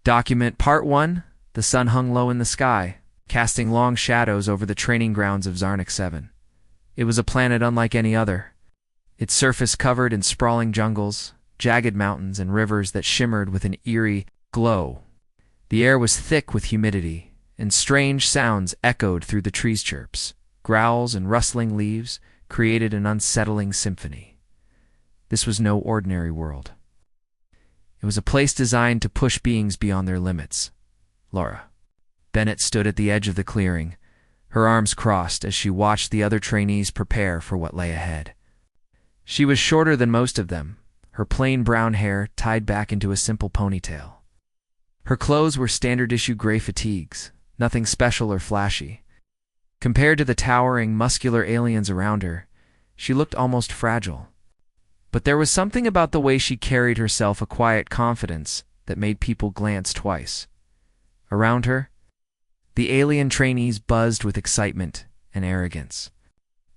Document Part 1. The sun hung low in the sky, casting long shadows over the training grounds of Zarnik 7. It was a planet unlike any other. Its surface covered in sprawling jungles, jagged mountains, and rivers that shimmered with an eerie glow. The air was thick with humidity, and strange sounds echoed through the trees' chirps. Growls and rustling leaves created an unsettling symphony. This was no ordinary world. It was a place designed to push beings beyond their limits. Laura Bennett stood at the edge of the clearing, her arms crossed as she watched the other trainees prepare for what lay ahead. She was shorter than most of them, her plain brown hair tied back into a simple ponytail. Her clothes were standard-issue gray fatigues, nothing special or flashy. Compared to the towering, muscular aliens around her, she looked almost fragile. But there was something about the way she carried herself, a quiet confidence that made people glance twice. Around her, the alien trainees buzzed with excitement and arrogance.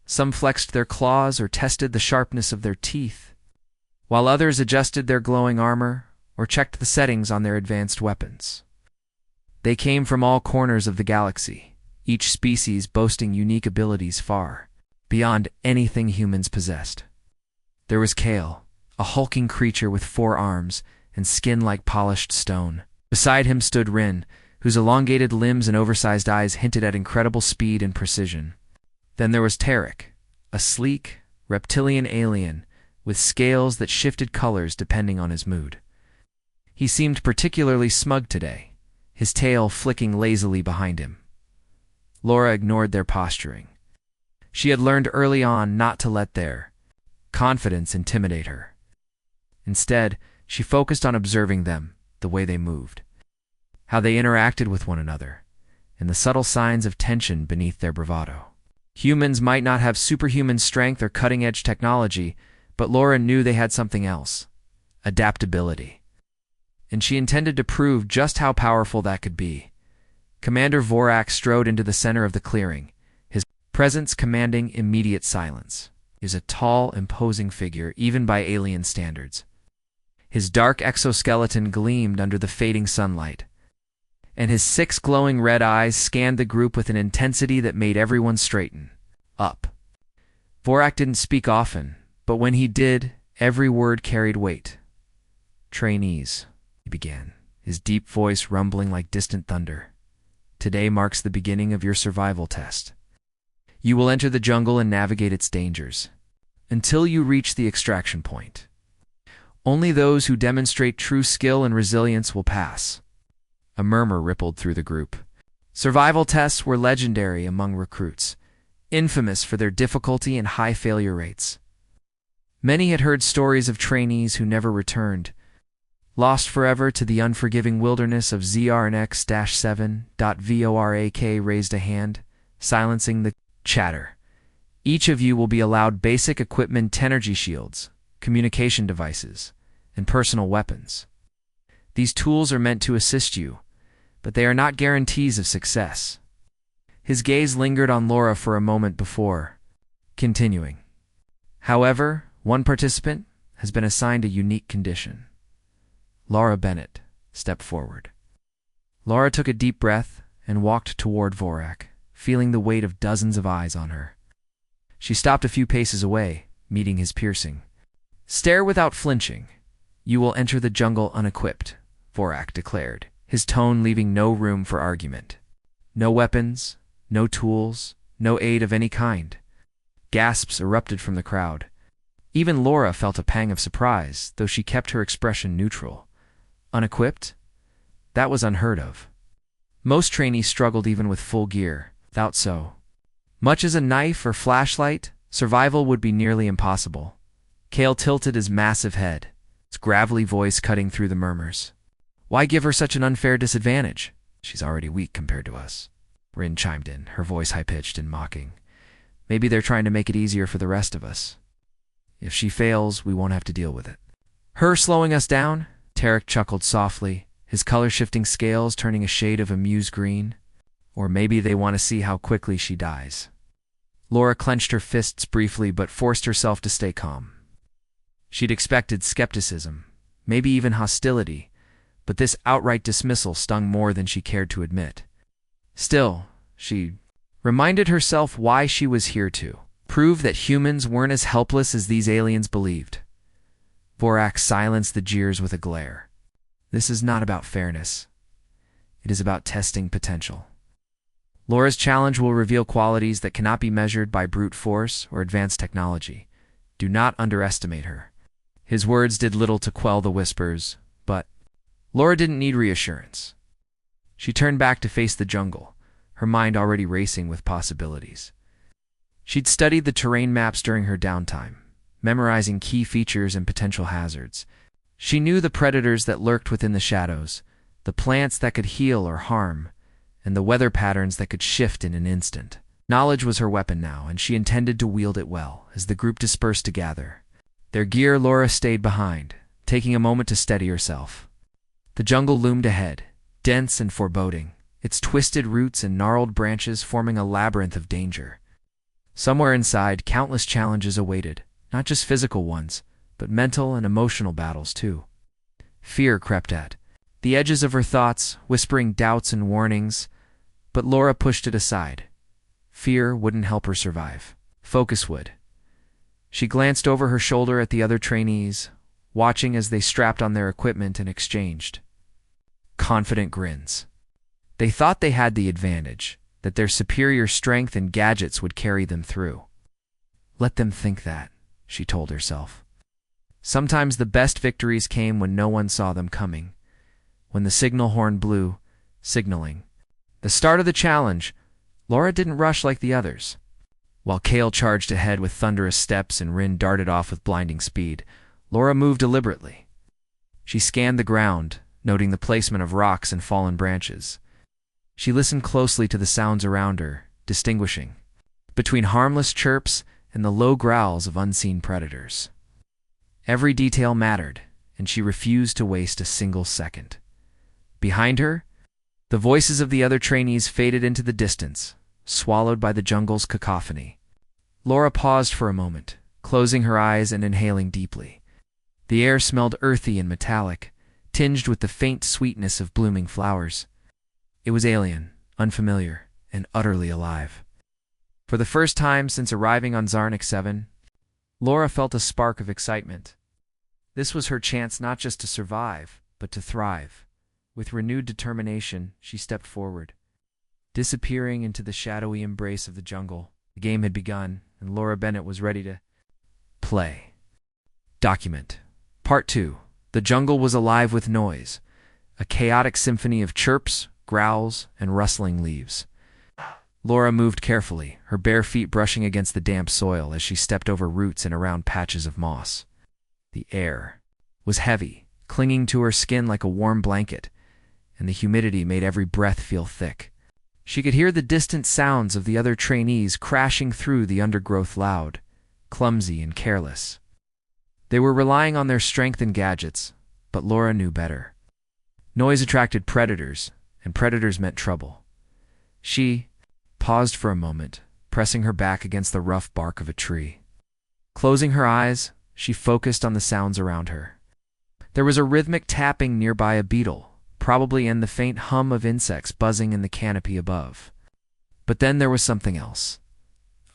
Some flexed their claws or tested the sharpness of their teeth, while others adjusted their glowing armor or checked the settings on their advanced weapons. They came from all corners of the galaxy, each species boasting unique abilities far beyond anything humans possessed. There was Kale, a hulking creature with 4 arms and skin like polished stone. Beside him stood Rin, whose elongated limbs and oversized eyes hinted at incredible speed and precision. Then there was Tarek, a sleek, reptilian alien with scales that shifted colors depending on his mood. He seemed particularly smug today, his tail flicking lazily behind him. Laura ignored their posturing. She had learned early on not to let their confidence intimidate her. Instead, she focused on observing them, the way they moved, how they interacted with one another, and the subtle signs of tension beneath their bravado. Humans might not have superhuman strength or cutting-edge technology, but Laura knew they had something else: adaptability. And she intended to prove just how powerful that could be. Commander Vorak strode into the center of the clearing, his presence commanding immediate silence. He was a tall, imposing figure, even by alien standards. His dark exoskeleton gleamed under the fading sunlight, and his 6 glowing red eyes scanned the group with an intensity that made everyone straighten up. Vorak didn't speak often, but when he did, every word carried weight. "Trainees," he began, his deep voice rumbling like distant thunder. "Today marks the beginning of your survival test. You will enter the jungle and navigate its dangers, until you reach the extraction point. Only those who demonstrate true skill and resilience will pass." A murmur rippled through the group. Survival tests were legendary among recruits, infamous for their difficulty and high failure rates. Many had heard stories of trainees who never returned, lost forever to the unforgiving wilderness of ZRNX-7. Vorak raised a hand, silencing the chatter. "Each of you will be allowed basic equipment: energy shields, communication devices, and personal weapons. These tools are meant to assist you, but they are not guarantees of success." His gaze lingered on Laura for a moment before continuing. "However, one participant has been assigned a unique condition." Laura Bennett stepped forward. Laura took a deep breath and walked toward Vorak, feeling the weight of dozens of eyes on her. She stopped a few paces away, meeting his piercing stare without flinching. "You will enter the jungle unequipped," Vorak declared, his tone leaving no room for argument. "No weapons, no tools, no aid of any kind." Gasps erupted from the crowd. Even Laura felt a pang of surprise, though she kept her expression neutral. Unequipped? That was unheard of. Most trainees struggled even with full gear. Without so much as a knife or flashlight, survival would be nearly impossible. Kale tilted his massive head, his gravelly voice cutting through the murmurs. "Why give her such an unfair disadvantage? She's already weak compared to us." Rin chimed in, her voice high-pitched and mocking. "Maybe they're trying to make it easier for the rest of us. If she fails, we won't have to deal with it." "Her slowing us down?" Tarek chuckled softly, his color-shifting scales turning a shade of amused green. "Or maybe they want to see how quickly she dies." Laura clenched her fists briefly but forced herself to stay calm. She'd expected skepticism, maybe even hostility, but this outright dismissal stung more than she cared to admit. Still, she reminded herself why she was here to prove that humans weren't as helpless as these aliens believed. Vorak silenced the jeers with a glare. This is not about fairness. It is about testing potential. Laura's challenge will reveal qualities that cannot be measured by brute force or advanced technology. Do not underestimate her. His words did little to quell the whispers, but Laura didn't need reassurance. She turned back to face the jungle, her mind already racing with possibilities. She'd studied the terrain maps during her downtime, memorizing key features and potential hazards. She knew the predators that lurked within the shadows, the plants that could heal or harm, and the weather patterns that could shift in an instant. Knowledge was her weapon now, and she intended to wield it well as the group dispersed to gather. Their gear, Laura stayed behind, taking a moment to steady herself. The jungle loomed ahead, dense and foreboding, its twisted roots and gnarled branches forming a labyrinth of danger. Somewhere inside, countless challenges awaited, not just physical ones, but mental and emotional battles too. Fear crept at the edges of her thoughts, whispering doubts and warnings, but Laura pushed it aside. Fear wouldn't help her survive. Focus would. She glanced over her shoulder at the other trainees, watching as they strapped on their equipment and exchanged confident grins. They thought they had the advantage, that their superior strength and gadgets would carry them through. Let them think that, she told herself. Sometimes the best victories came when no one saw them coming. When the signal horn blew, signaling the start of the challenge, Laura didn't rush like the others. While Kale charged ahead with thunderous steps and Rin darted off with blinding speed, Laura moved deliberately. She scanned the ground, noting the placement of rocks and fallen branches. She listened closely to the sounds around her, distinguishing between harmless chirps and the low growls of unseen predators. Every detail mattered, and she refused to waste a single second. Behind her, the voices of the other trainees faded into the distance, swallowed by the jungle's cacophony. Laura paused for a moment, closing her eyes and inhaling deeply. The air smelled earthy and metallic, tinged with the faint sweetness of blooming flowers. It was alien, unfamiliar, and utterly alive. For the first time since arriving on Zarnik 7, Laura felt a spark of excitement. This was her chance not just to survive, but to thrive. With renewed determination, she stepped forward. Disappearing into the shadowy embrace of the jungle, the game had begun, and Laura Bennett was ready to play. Document. Part 2. The jungle was alive with noise, a chaotic symphony of chirps, growls, and rustling leaves. Laura moved carefully, her bare feet brushing against the damp soil as she stepped over roots and around patches of moss. The air was heavy, clinging to her skin like a warm blanket, and the humidity made every breath feel thick. She could hear the distant sounds of the other trainees crashing through the undergrowth loud, clumsy and careless. They were relying on their strength and gadgets, but Laura knew better. Noise attracted predators, and predators meant trouble. She paused for a moment, pressing her back against the rough bark of a tree. Closing her eyes, she focused on the sounds around her. There was a rhythmic tapping nearby a beetle, probably and the faint hum of insects buzzing in the canopy above. But then there was something else.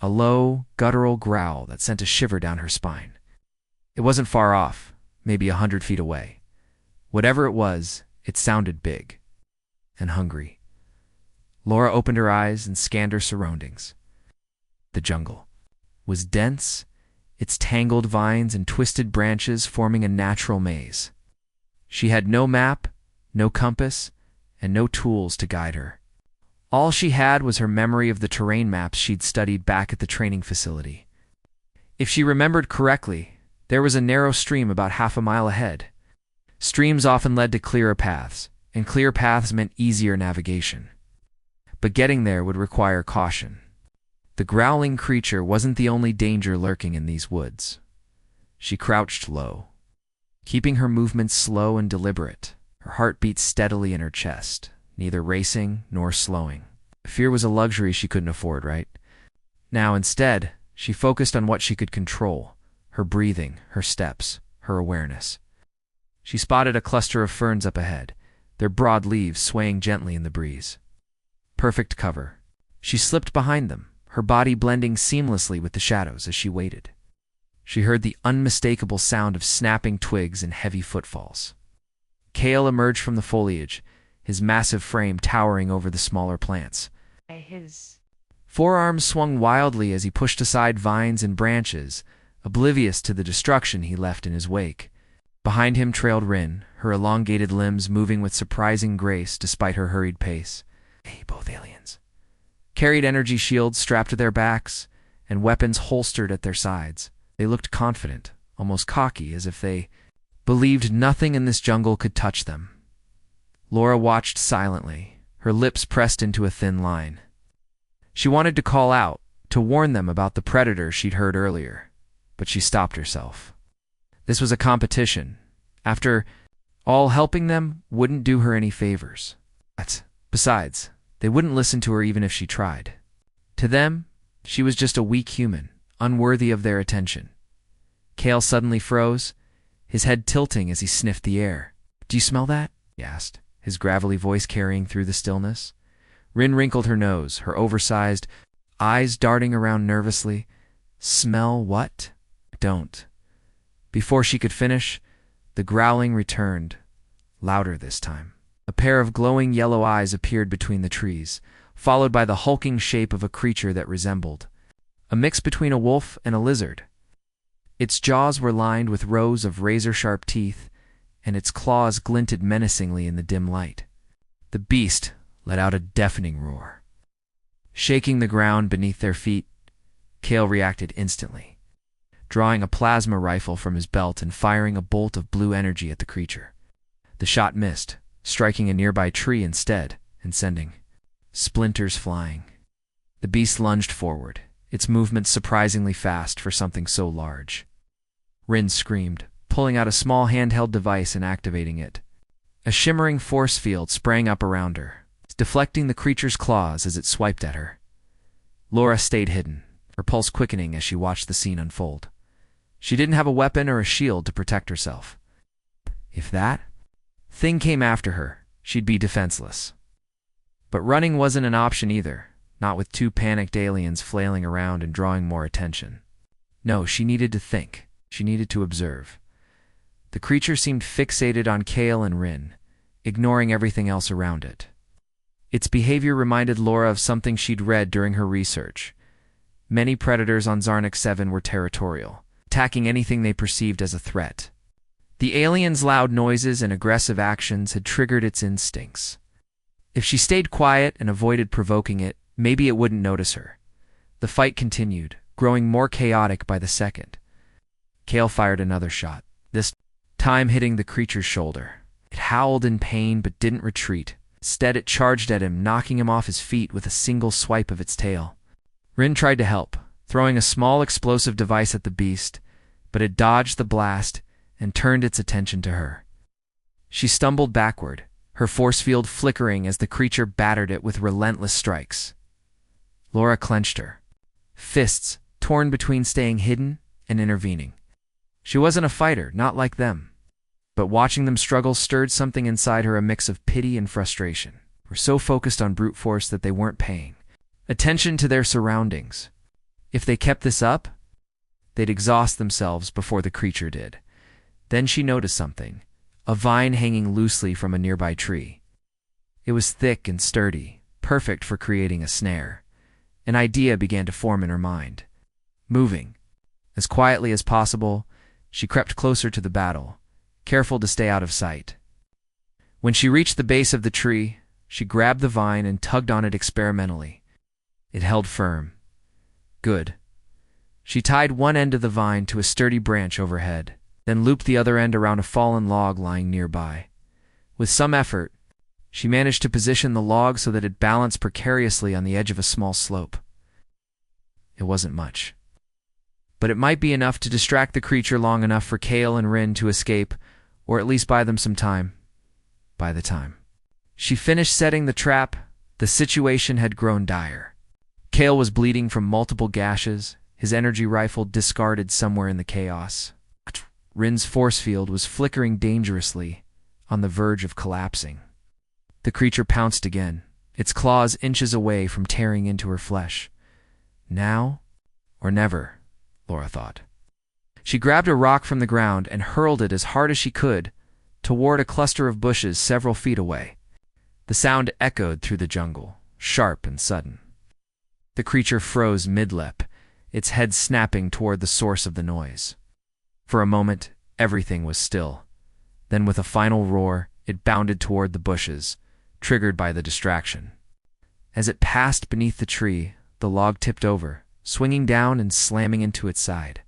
A low, guttural growl that sent a shiver down her spine. It wasn't far off, maybe 100 feet away. Whatever it was, it sounded big and hungry. Laura opened her eyes and scanned her surroundings. The jungle was dense, its tangled vines and twisted branches forming a natural maze. She had no map, no compass, and no tools to guide her. All she had was her memory of the terrain maps she'd studied back at the training facility. If she remembered correctly, there was a narrow stream about half a mile ahead. Streams often led to clearer paths, and clear paths meant easier navigation. But getting there would require caution. The growling creature wasn't the only danger lurking in these woods. She crouched low, keeping her movements slow and deliberate. Her heart beat steadily in her chest, neither racing nor slowing. Fear was a luxury she couldn't afford, right? Now, instead, she focused on what she could control: her breathing, her steps, her awareness. She spotted a cluster of ferns up ahead, their broad leaves swaying gently in the breeze. Perfect cover. She slipped behind them, her body blending seamlessly with the shadows as she waited. She heard the unmistakable sound of snapping twigs and heavy footfalls. Kale emerged from the foliage, his massive frame towering over the smaller plants. His forearms swung wildly as he pushed aside vines and branches, oblivious to the destruction he left in his wake. Behind him trailed Rin, her elongated limbs moving with surprising grace despite her hurried pace. Both aliens carried energy shields strapped to their backs and weapons holstered at their sides. They looked confident, almost cocky, as if they believed nothing in this jungle could touch them. Laura watched silently, her lips pressed into a thin line. She wanted to call out, to warn them about the predator she'd heard earlier, but she stopped herself. This was a competition. After all, helping them wouldn't do her any favors. Besides, they wouldn't listen to her even if she tried. To them, she was just a weak human, unworthy of their attention. Kale suddenly froze, his head tilting as he sniffed the air. "Do you smell that?" he asked, his gravelly voice carrying through the stillness. Rin wrinkled her nose, her oversized eyes darting around nervously. "Smell what?" "Don't." Before she could finish, the growling returned, louder this time. A pair of glowing yellow eyes appeared between the trees, followed by the hulking shape of a creature that resembled a mix between a wolf and a lizard. Its jaws were lined with rows of razor-sharp teeth, and its claws glinted menacingly in the dim light. The beast let out a deafening roar. Shaking the ground beneath their feet, Kale reacted instantly, drawing a plasma rifle from his belt and firing a bolt of blue energy at the creature. The shot missed, striking a nearby tree instead and sending splinters flying. The beast lunged forward, its movements surprisingly fast for something so large. Rin screamed, pulling out a small handheld device and activating it. A shimmering force field sprang up around her, deflecting the creature's claws as it swiped at her. Laura stayed hidden, her pulse quickening as she watched the scene unfold. She didn't have a weapon or a shield to protect herself. If that thing came after her, she'd be defenseless. But running wasn't an option either, not with two panicked aliens flailing around and drawing more attention. No, she needed to think. She needed to observe. The creature seemed fixated on Kale and Rin, ignoring everything else around it. Its behavior reminded Laura of something she'd read during her research. Many predators on Zarnik 7 were territorial, attacking anything they perceived as a threat. The alien's loud noises and aggressive actions had triggered its instincts. If she stayed quiet and avoided provoking it, maybe it wouldn't notice her. The fight continued, growing more chaotic by the second. Kale fired another shot, this time hitting the creature's shoulder. It howled in pain but didn't retreat. Instead, it charged at him, knocking him off his feet with a single swipe of its tail. Rin tried to help, throwing a small explosive device at the beast, but it dodged the blast and turned its attention to her. She stumbled backward, her force field flickering as the creature battered it with relentless strikes. Laura clenched her fists, torn between staying hidden and intervening. She wasn't a fighter, not like them. But watching them struggle stirred something inside her, a mix of pity and frustration. They were so focused on brute force that they weren't paying attention to their surroundings. If they kept this up, they'd exhaust themselves before the creature did. Then she noticed something, a vine hanging loosely from a nearby tree. It was thick and sturdy, perfect for creating a snare. An idea began to form in her mind. Moving as quietly as possible, she crept closer to the battle, careful to stay out of sight. When she reached the base of the tree, she grabbed the vine and tugged on it experimentally. It held firm. Good. She tied one end of the vine to a sturdy branch overhead, then looped the other end around a fallen log lying nearby. With some effort, she managed to position the log so that it balanced precariously on the edge of a small slope. It wasn't much, but it might be enough to distract the creature long enough for Kale and Rin to escape, or at least buy them some time. By the time she finished setting the trap, the situation had grown dire. Kale was bleeding from multiple gashes, his energy rifle discarded somewhere in the chaos. Rin's force field was flickering dangerously, on the verge of collapsing. The creature pounced again, its claws inches away from tearing into her flesh. Now or never, Laura thought. She grabbed a rock from the ground and hurled it as hard as she could toward a cluster of bushes several feet away. The sound echoed through the jungle, sharp and sudden. The creature froze mid-lep, its head snapping toward the source of the noise. For a moment, everything was still. Then with a final roar, it bounded toward the bushes, triggered by the distraction. As it passed beneath the tree, the log tipped over, swinging down and slamming into its side.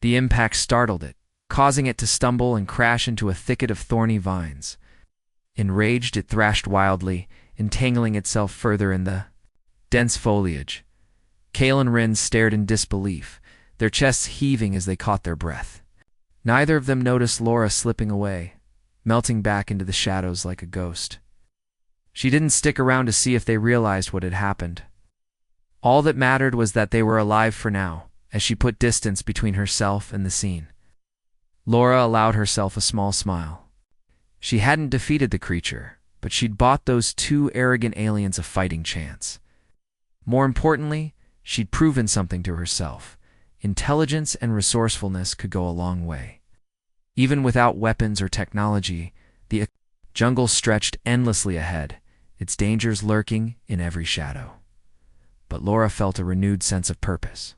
The impact startled it, causing it to stumble and crash into a thicket of thorny vines. Enraged, it thrashed wildly, entangling itself further in the dense foliage. Kale and Rin stared in disbelief, their chests heaving as they caught their breath. Neither of them noticed Laura slipping away, melting back into the shadows like a ghost. She didn't stick around to see if they realized what had happened. All that mattered was that they were alive for now, as she put distance between herself and the scene. Laura allowed herself a small smile. She hadn't defeated the creature, but she'd bought those two arrogant aliens a fighting chance. More importantly, she'd proven something to herself. Intelligence and resourcefulness could go a long way. Even without weapons or technology, the jungle stretched endlessly ahead, its dangers lurking in every shadow. But Laura felt a renewed sense of purpose.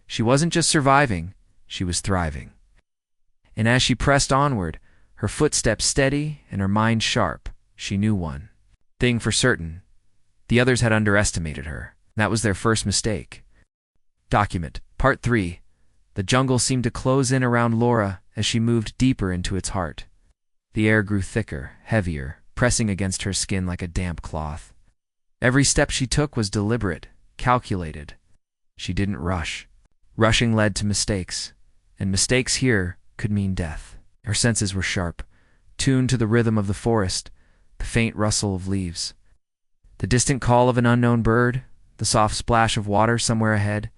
She wasn't just surviving, she was thriving. And as she pressed onward, her footsteps steady and her mind sharp, she knew one thing for certain. The others had underestimated her. That was their first mistake. Document Part 3. The jungle seemed to close in around Laura as she moved deeper into its heart. The air grew thicker, heavier, pressing against her skin like a damp cloth. Every step she took was deliberate, calculated. She didn't rush. Rushing led to mistakes, and mistakes here could mean death. Her senses were sharp, tuned to the rhythm of the forest, the faint rustle of leaves. The distant call of an unknown bird, the soft splash of water somewhere ahead.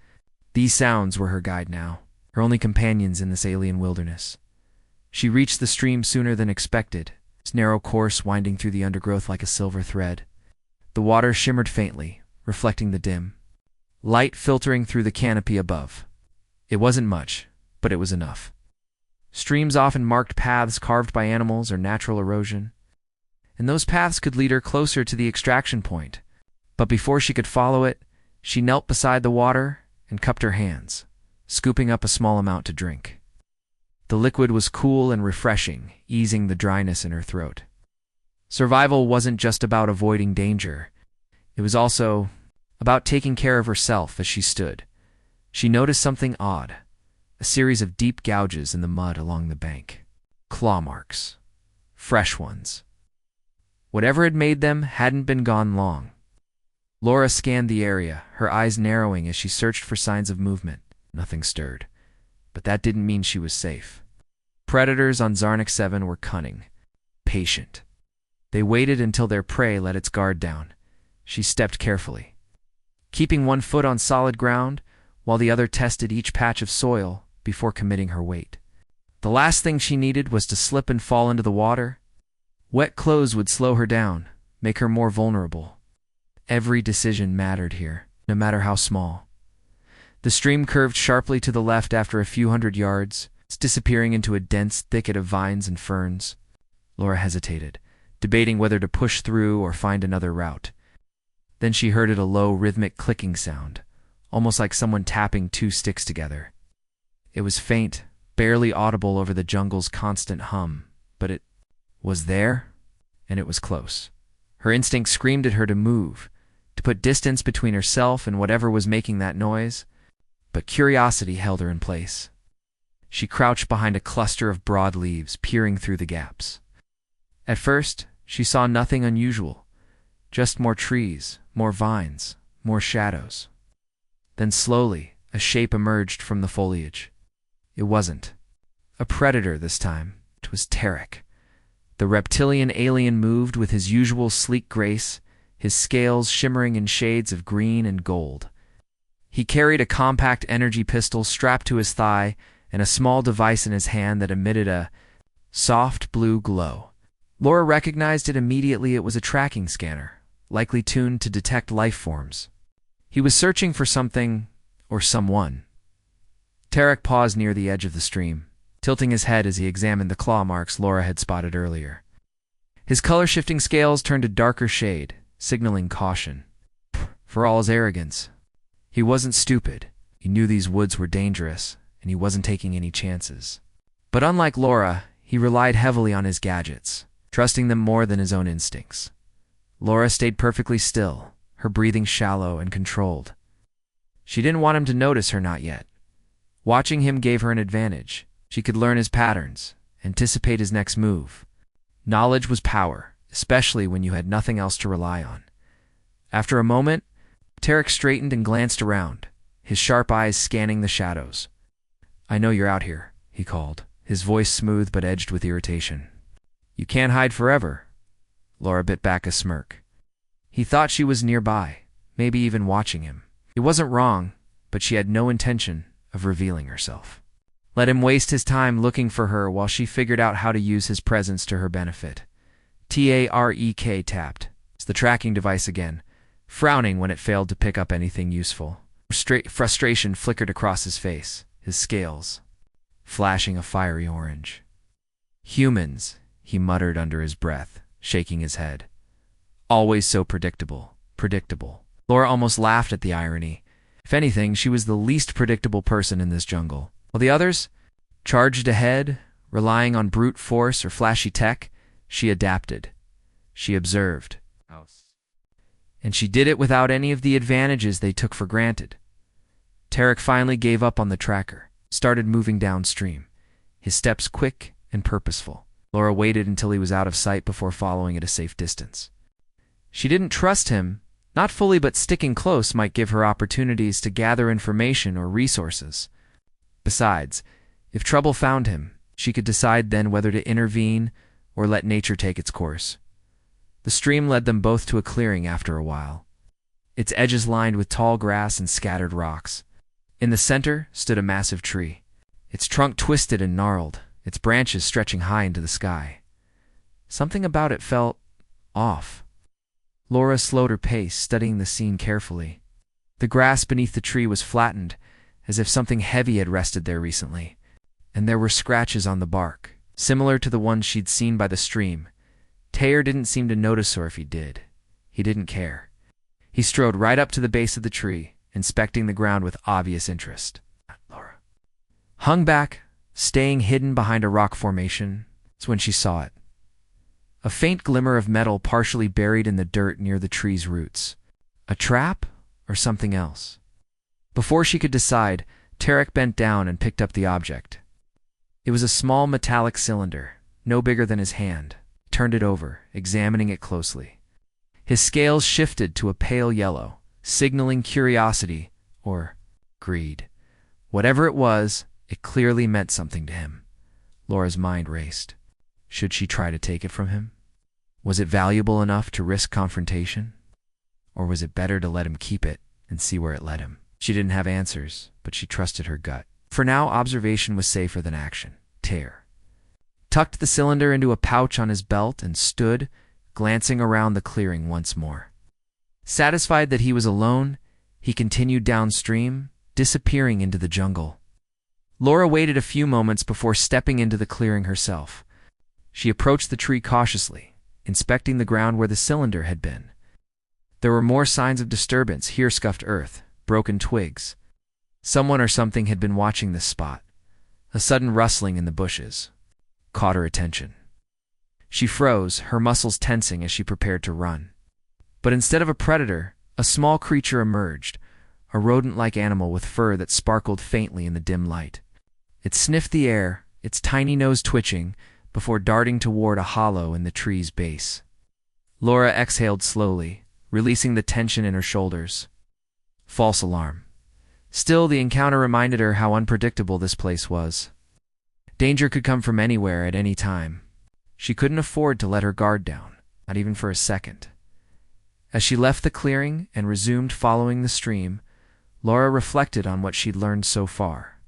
These sounds were her guide now, her only companions in this alien wilderness. She reached the stream sooner than expected, its narrow course winding through the undergrowth like a silver thread. The water shimmered faintly, reflecting the dim light filtering through the canopy above. It wasn't much, but it was enough. Streams often marked paths carved by animals or natural erosion, and those paths could lead her closer to the extraction point. But before she could follow it, she knelt beside the water and cupped her hands, scooping up a small amount to drink. The liquid was cool and refreshing, easing the dryness in her throat. Survival wasn't just about avoiding danger. It was also about taking care of herself as she stood. She noticed something odd, a series of deep gouges in the mud along the bank. Claw marks. Fresh ones. Whatever had made them hadn't been gone long. Laura scanned the area, her eyes narrowing as she searched for signs of movement. Nothing stirred, but that didn't mean she was safe. Predators on Zarnik 7 were cunning, patient. They waited until their prey let its guard down. She stepped carefully, keeping one foot on solid ground while the other tested each patch of soil before committing her weight. The last thing she needed was to slip and fall into the water. Wet clothes would slow her down, make her more vulnerable. Every decision mattered here, no matter how small. The stream curved sharply to the left after a few hundred yards, disappearing into a dense thicket of vines and ferns. Laura hesitated, debating whether to push through or find another route. Then she heard a low, rhythmic clicking sound, almost like someone tapping two sticks together. It was faint, barely audible over the jungle's constant hum, but it was there, and it was close. Her instinct screamed at her to move, to put distance between herself and whatever was making that noise, but curiosity held her in place. She crouched behind a cluster of broad leaves, peering through the gaps. At first, she saw nothing unusual, just more trees, more vines, more shadows. Then slowly, a shape emerged from the foliage. It wasn't a predator this time. It was Tarek. The reptilian alien moved with his usual sleek grace, his scales shimmering in shades of green and gold. He carried a compact energy pistol strapped to his thigh and a small device in his hand that emitted a soft blue glow. Laura recognized it immediately. It was a tracking scanner, likely tuned to detect life forms. He was searching for something or someone. Tarek paused near the edge of the stream, tilting his head as he examined the claw marks Laura had spotted earlier. His color-shifting scales turned a darker shade, signaling caution. For all his arrogance, he wasn't stupid. He knew these woods were dangerous, and he wasn't taking any chances. But unlike Laura, he relied heavily on his gadgets, trusting them more than his own instincts. Laura stayed perfectly still, her breathing shallow and controlled. She didn't want him to notice her, not yet. Watching him gave her an advantage. She could learn his patterns, anticipate his next move. Knowledge was power, especially when you had nothing else to rely on. After a moment, Tarek straightened and glanced around, his sharp eyes scanning the shadows. "I know you're out here," he called, his voice smooth but edged with irritation. "You can't hide forever." Laura bit back a smirk. He thought she was nearby, maybe even watching him. He wasn't wrong, but she had no intention of revealing herself. Let him waste his time looking for her while she figured out how to use his presence to her benefit. Tarek tapped. It's the tracking device again, frowning when it failed to pick up anything useful. Frustration flickered across his face, his scales flashing a fiery orange. "Humans," he muttered under his breath, shaking his head. "Always so predictable. Laura almost laughed at the irony. If anything, she was the least predictable person in this jungle. While the others charged ahead, relying on brute force or flashy tech, she adapted. She observed. And she did it without any of the advantages they took for granted. Tarek finally gave up on the tracker, started moving downstream, his steps quick and purposeful. Laura waited until he was out of sight before following at a safe distance. She didn't trust him, not fully, but sticking close might give her opportunities to gather information or resources. Besides, if trouble found him, she could decide then whether to intervene or let nature take its course. The stream led them both to a clearing after a while, its edges lined with tall grass and scattered rocks. In the center stood a massive tree, its trunk twisted and gnarled, its branches stretching high into the sky. Something about it felt off. Laura slowed her pace, studying the scene carefully. The grass beneath the tree was flattened, as if something heavy had rested there recently, and there were scratches on the bark, similar to the ones she'd seen by the stream. Taylor didn't seem to notice, or if he did, he didn't care. He strode right up to the base of the tree, inspecting the ground with obvious interest. Laura hung back, staying hidden behind a rock formation. It's when she saw it. A faint glimmer of metal partially buried in the dirt near the tree's roots. A trap or something else? Before she could decide, Tarek bent down and picked up the object. It was a small metallic cylinder, no bigger than his hand. He turned it over, examining it closely. His scales shifted to a pale yellow, signaling curiosity or greed. Whatever it was, it clearly meant something to him. Laura's mind raced. Should she try to take it from him? Was it valuable enough to risk confrontation? Or was it better to let him keep it and see where it led him? She didn't have answers, but she trusted her gut. For now, observation was safer than action. Tear tucked the cylinder into a pouch on his belt and stood, glancing around the clearing once more. Satisfied that he was alone, he continued downstream, disappearing into the jungle. Laura waited a few moments before stepping into the clearing herself. She approached the tree cautiously, inspecting the ground where the cylinder had been. There were more signs of disturbance here: scuffed earth, broken twigs. Someone or something had been watching this spot. A sudden rustling in the bushes caught her attention. She froze, her muscles tensing as she prepared to run. But instead of a predator, a small creature emerged, a rodent-like animal with fur that sparkled faintly in the dim light. It sniffed the air, its tiny nose twitching, before darting toward a hollow in the tree's base. Laura exhaled slowly, releasing the tension in her shoulders. False alarm. Still, the encounter reminded her how unpredictable this place was. Danger could come from anywhere at any time. She couldn't afford to let her guard down, not even for a second. As she left the clearing and resumed following the stream, Laura reflected on what she'd learned so far.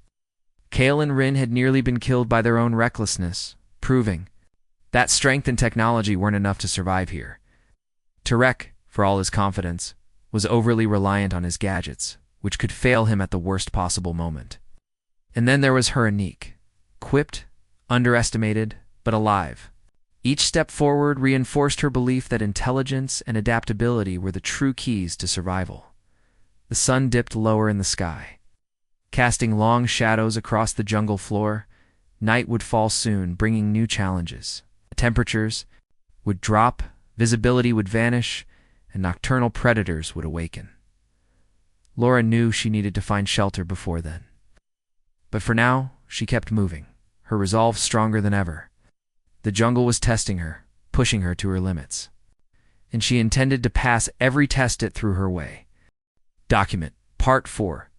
Kale and Rin had nearly been killed by their own recklessness, proving That strength and technology weren't enough to survive here. Tarek, for all his confidence, was overly reliant on his gadgets, which could fail him at the worst possible moment. And then there was her Anik, quipped, underestimated, but alive. Each step forward reinforced her belief that intelligence and adaptability were the true keys to survival. The sun dipped lower in the sky. Casting long shadows across the jungle floor, night would fall soon, bringing new challenges. The temperatures would drop, visibility would vanish, and nocturnal predators would awaken. Laura knew she needed to find shelter before then. But for now, she kept moving, her resolve stronger than ever. The jungle was testing her, pushing her to her limits. And she intended to pass every test it threw her way. Document Part 4.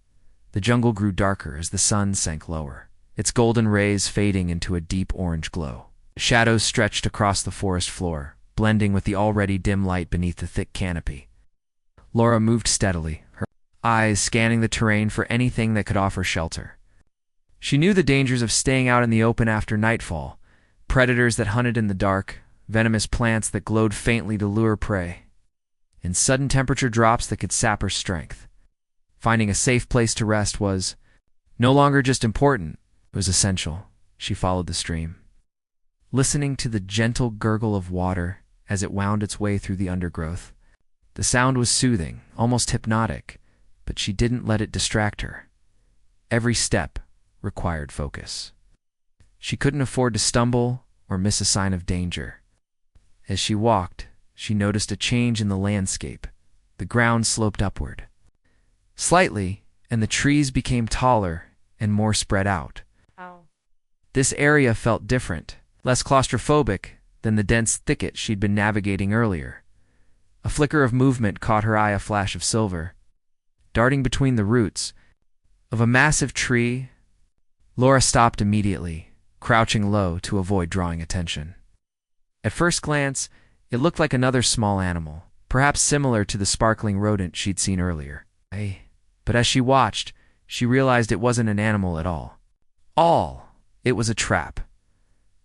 The jungle grew darker as the sun sank lower, its golden rays fading into a deep orange glow. Shadows stretched across the forest floor, blending with the already dim light beneath the thick canopy. Laura moved steadily, her eyes scanning the terrain for anything that could offer shelter. She knew the dangers of staying out in the open after nightfall, predators that hunted in the dark, venomous plants that glowed faintly to lure prey, and sudden temperature drops that could sap her strength. Finding a safe place to rest was no longer just important, it was essential. She followed the stream, listening to the gentle gurgle of water as it wound its way through the undergrowth. The sound was soothing, almost hypnotic, but she didn't let it distract her. Every step required focus. She couldn't afford to stumble or miss a sign of danger. As she walked, she noticed a change in the landscape. The ground sloped upward slightly, and the trees became taller and more spread out. Ow. This area felt different, less claustrophobic than the dense thicket she'd been navigating earlier. A flicker of movement caught her eye, a flash of silver. Darting between the roots of a massive tree, Laura stopped immediately, crouching low to avoid drawing attention. At first glance, it looked like another small animal, perhaps similar to the sparkling rodent she'd seen earlier. But as she watched, she realized it wasn't an animal at all. It was a trap.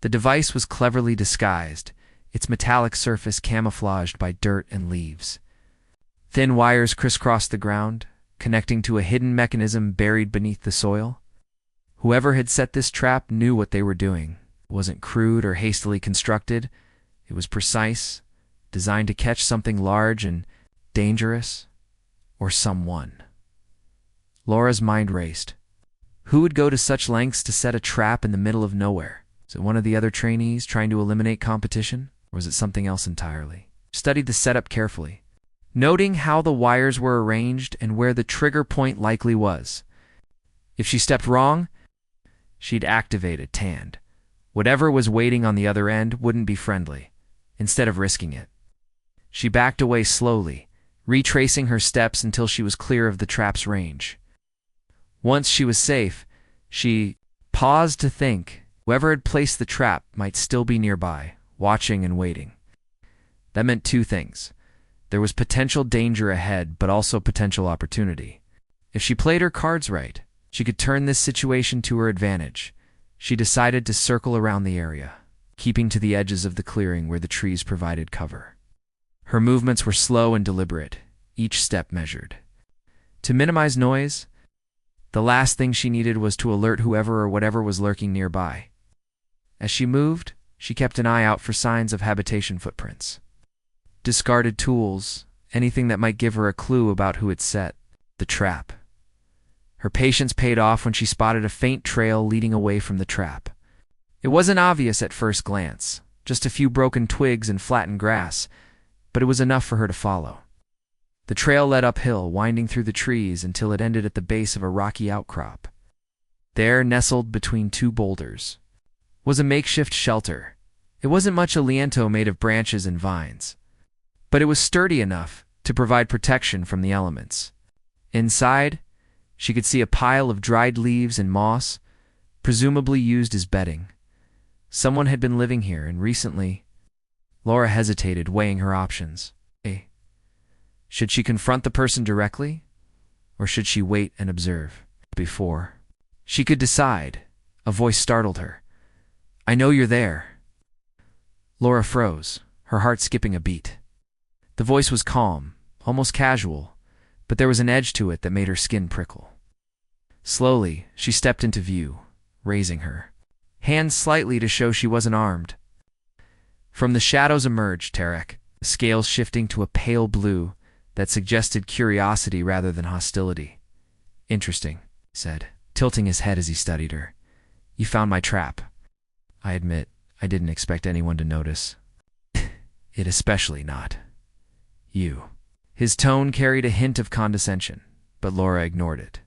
The device was cleverly disguised, its metallic surface camouflaged by dirt and leaves. Thin wires crisscrossed the ground, connecting to a hidden mechanism buried beneath the soil. Whoever had set this trap knew what they were doing. It wasn't crude or hastily constructed. It was precise, designed to catch something large and dangerous, or someone. Laura's mind raced. Who would go to such lengths to set a trap in the middle of nowhere? Was it one of the other trainees trying to eliminate competition, or was it something else entirely? She studied the setup carefully, noting how the wires were arranged and where the trigger point likely was. If she stepped wrong, she'd activate a tand. Whatever was waiting on the other end wouldn't be friendly. Instead of risking it, she backed away slowly, retracing her steps until she was clear of the trap's range. Once she was safe, she paused to think. Whoever had placed the trap might still be nearby, watching and waiting. That meant two things. There was potential danger ahead, but also potential opportunity. If she played her cards right, she could turn this situation to her advantage. She decided to circle around the area, keeping to the edges of the clearing where the trees provided cover. Her movements were slow and deliberate, each step measured. To minimize noise, the last thing she needed was to alert whoever or whatever was lurking nearby. As she moved, she kept an eye out for signs of habitation footprints. Discarded tools, anything that might give her a clue about who had set the trap. Her patience paid off when she spotted a faint trail leading away from the trap. It wasn't obvious at first glance, just a few broken twigs and flattened grass, but it was enough for her to follow. The trail led uphill, winding through the trees until it ended at the base of a rocky outcrop. There, nestled between two boulders, was a makeshift shelter. It wasn't much a liento made of branches and vines, but it was sturdy enough to provide protection from the elements. Inside, she could see a pile of dried leaves and moss, presumably used as bedding. Someone had been living here, and recently. Laura hesitated, weighing her options. Should she confront the person directly, or should she wait and observe? Before she could decide, a voice startled her. "I know you're there." Laura froze, her heart skipping a beat. The voice was calm, almost casual, but there was an edge to it that made her skin prickle. Slowly, she stepped into view, raising her hands slightly to show she wasn't armed. From the shadows emerged Tarek, the scales shifting to a pale blue that suggested curiosity rather than hostility. "Interesting," he said, tilting his head as he studied her. "You found my trap. I admit, I didn't expect anyone to notice. It especially not you." His tone carried a hint of condescension, but Laura ignored it.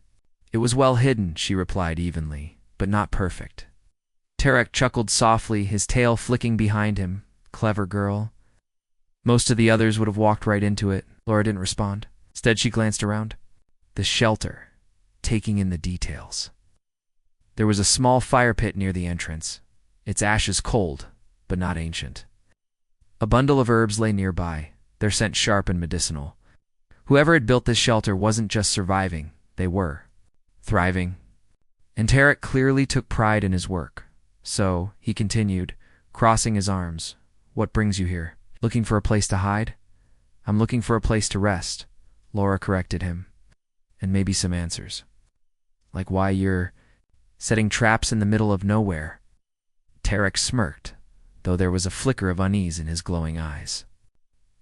"It was well hidden," she replied evenly, "but not perfect." Tarek chuckled softly, his tail flicking behind him. "Clever girl." Most of the others would have walked right into it. Laura didn't respond. Instead, she glanced around. The shelter, taking in the details. There was a small fire pit near the entrance, its ashes cold, but not ancient. A bundle of herbs lay nearby, their scent sharp and medicinal. Whoever had built this shelter wasn't just surviving, they were thriving. And Tarek clearly took pride in his work. So, he continued, crossing his arms. "What brings you here? Looking for a place to hide?" "I'm looking for a place to rest," Laura corrected him. "And maybe some answers. Like why you're setting traps in the middle of nowhere." Tarek smirked, though there was a flicker of unease in his glowing eyes.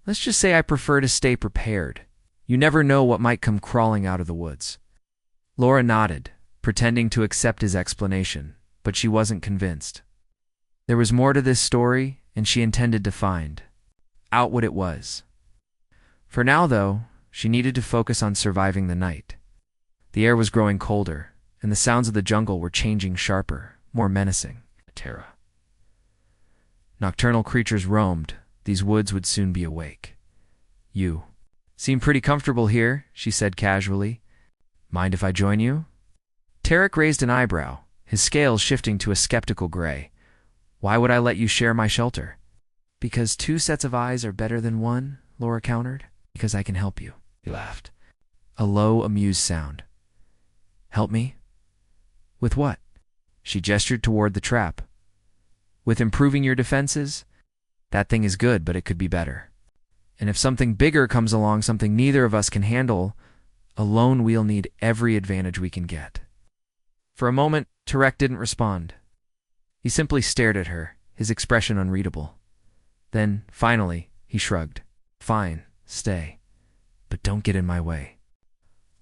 "Let's just say I prefer to stay prepared. You never know what might come crawling out of the woods." Laura nodded, pretending to accept his explanation, but she wasn't convinced. There was more to this story, and she intended to find out what it was. For now, though, she needed to focus on surviving the night. The air was growing colder, and the sounds of the jungle were changing sharper, more menacing. Terra. Nocturnal creatures roamed. These woods would soon be awake. "You seem pretty comfortable here," she said casually. "Mind if I join you?" Tarek raised an eyebrow, his scales shifting to a skeptical gray. "Why would I let you share my shelter?" "Because 2 sets of eyes are better than 1, Laura countered. "Because I can help you," he laughed. A low, amused sound. "Help me? With what?" She gestured toward the trap. "With improving your defenses? That thing is good, but it could be better. And if something bigger comes along, something neither of us can handle, alone we'll need every advantage we can get." For a moment, Tarek didn't respond. He simply stared at her, his expression unreadable. Then, finally, he shrugged. "Fine, stay. But don't get in my way."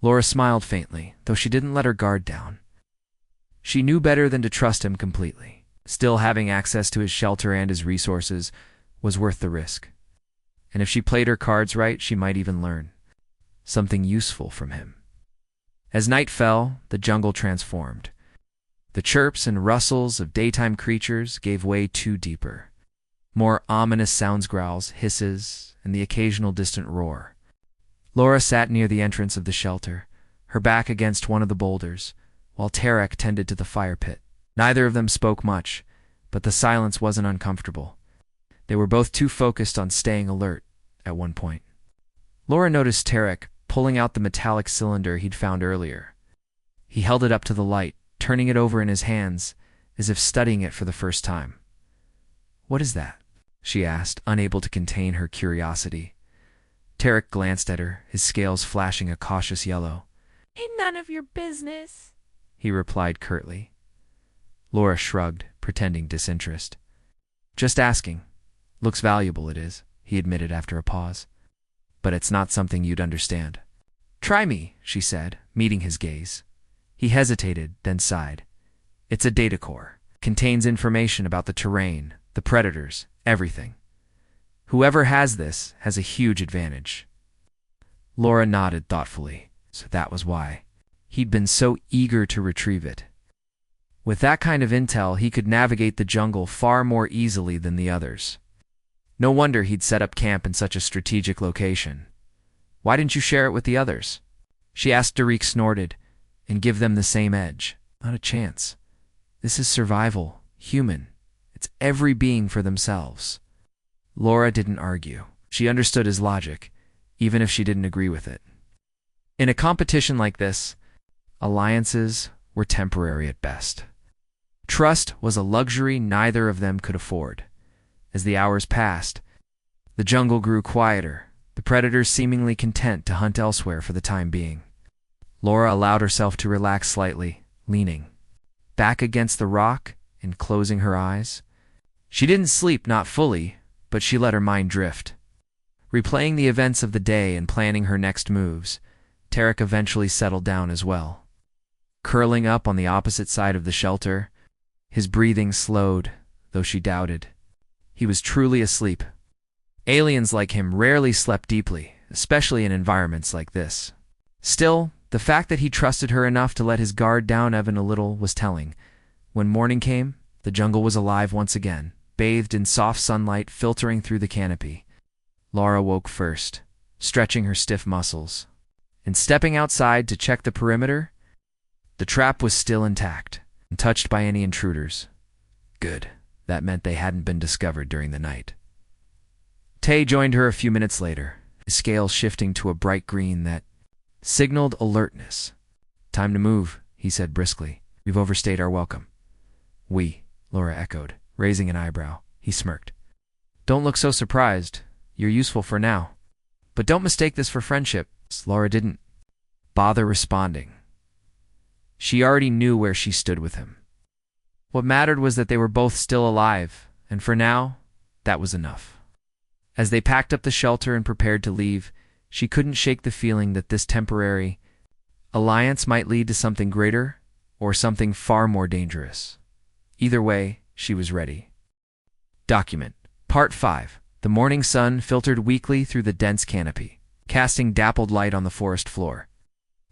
Laura smiled faintly, though she didn't let her guard down. She knew better than to trust him completely. Still, having access to his shelter and his resources was worth the risk. And if she played her cards right, she might even learn something useful from him. As night fell, the jungle transformed. The chirps and rustles of daytime creatures gave way to deeper. More ominous sounds, growls, hisses, and the occasional distant roar. Laura sat near the entrance of the shelter, her back against one of the boulders, while Tarek tended to the fire pit. Neither of them spoke much, but the silence wasn't uncomfortable. They were both too focused on staying alert at one point. Laura noticed Tarek pulling out the metallic cylinder he'd found earlier. He held it up to the light, turning it over in his hands, as if studying it for the first time. "What is that?" she asked, unable to contain her curiosity. Tarek glanced at her, his scales flashing a cautious yellow. "Ain't none of your business," he replied curtly. Laura shrugged, pretending disinterest. "Just asking. Looks valuable, it is," he admitted after a pause. "But it's not something you'd understand." "Try me," she said, meeting his gaze. He hesitated, then sighed. "It's a data core. Contains information about the terrain, the predators, everything. Whoever has this has a huge advantage." Laura nodded thoughtfully. So that was why he'd been so eager to retrieve it. With that kind of intel, he could navigate the jungle far more easily than the others. No wonder he'd set up camp in such a strategic location. "Why didn't you share it with the others?" she asked. Derek snorted. "And give them the same edge? Not a chance. This is survival, human. It's every being for themselves." Laura didn't argue. She understood his logic, even if she didn't agree with it. In a competition like this, alliances were temporary at best. Trust was a luxury neither of them could afford, As the hours passed, the jungle grew quieter, the predators seemingly content to hunt elsewhere for the time being. Laura allowed herself to relax slightly, leaning back against the rock and closing her eyes. She didn't sleep, not fully, but she let her mind drift. Replaying the events of the day and planning her next moves, Tarek eventually settled down as well. Curling up on the opposite side of the shelter, his breathing slowed, though she doubted. He was truly asleep. Aliens like him rarely slept deeply, especially in environments like this. Still, the fact that he trusted her enough to let his guard down even a little was telling. When morning came, the jungle was alive once again, bathed in soft sunlight filtering through the canopy. Laura woke first, stretching her stiff muscles, and stepping outside to check the perimeter. The trap was still intact, untouched by any intruders. Good. That meant they hadn't been discovered during the night. Tay joined her a few minutes later, his scales shifting to a bright green that signaled alertness. "Time to move," he said briskly. "We've overstayed our welcome." "We," Laura echoed, raising an eyebrow. He smirked. "Don't look so surprised. You're useful for now. But don't mistake this for friendship." Laura didn't bother responding. She already knew where she stood with him. What mattered was that they were both still alive, and for now, that was enough. As they packed up the shelter and prepared to leave, she couldn't shake the feeling that this temporary alliance might lead to something greater or something far more dangerous. Either way, she was ready. Document. Part 5. The morning sun filtered weakly through the dense canopy, casting dappled light on the forest floor.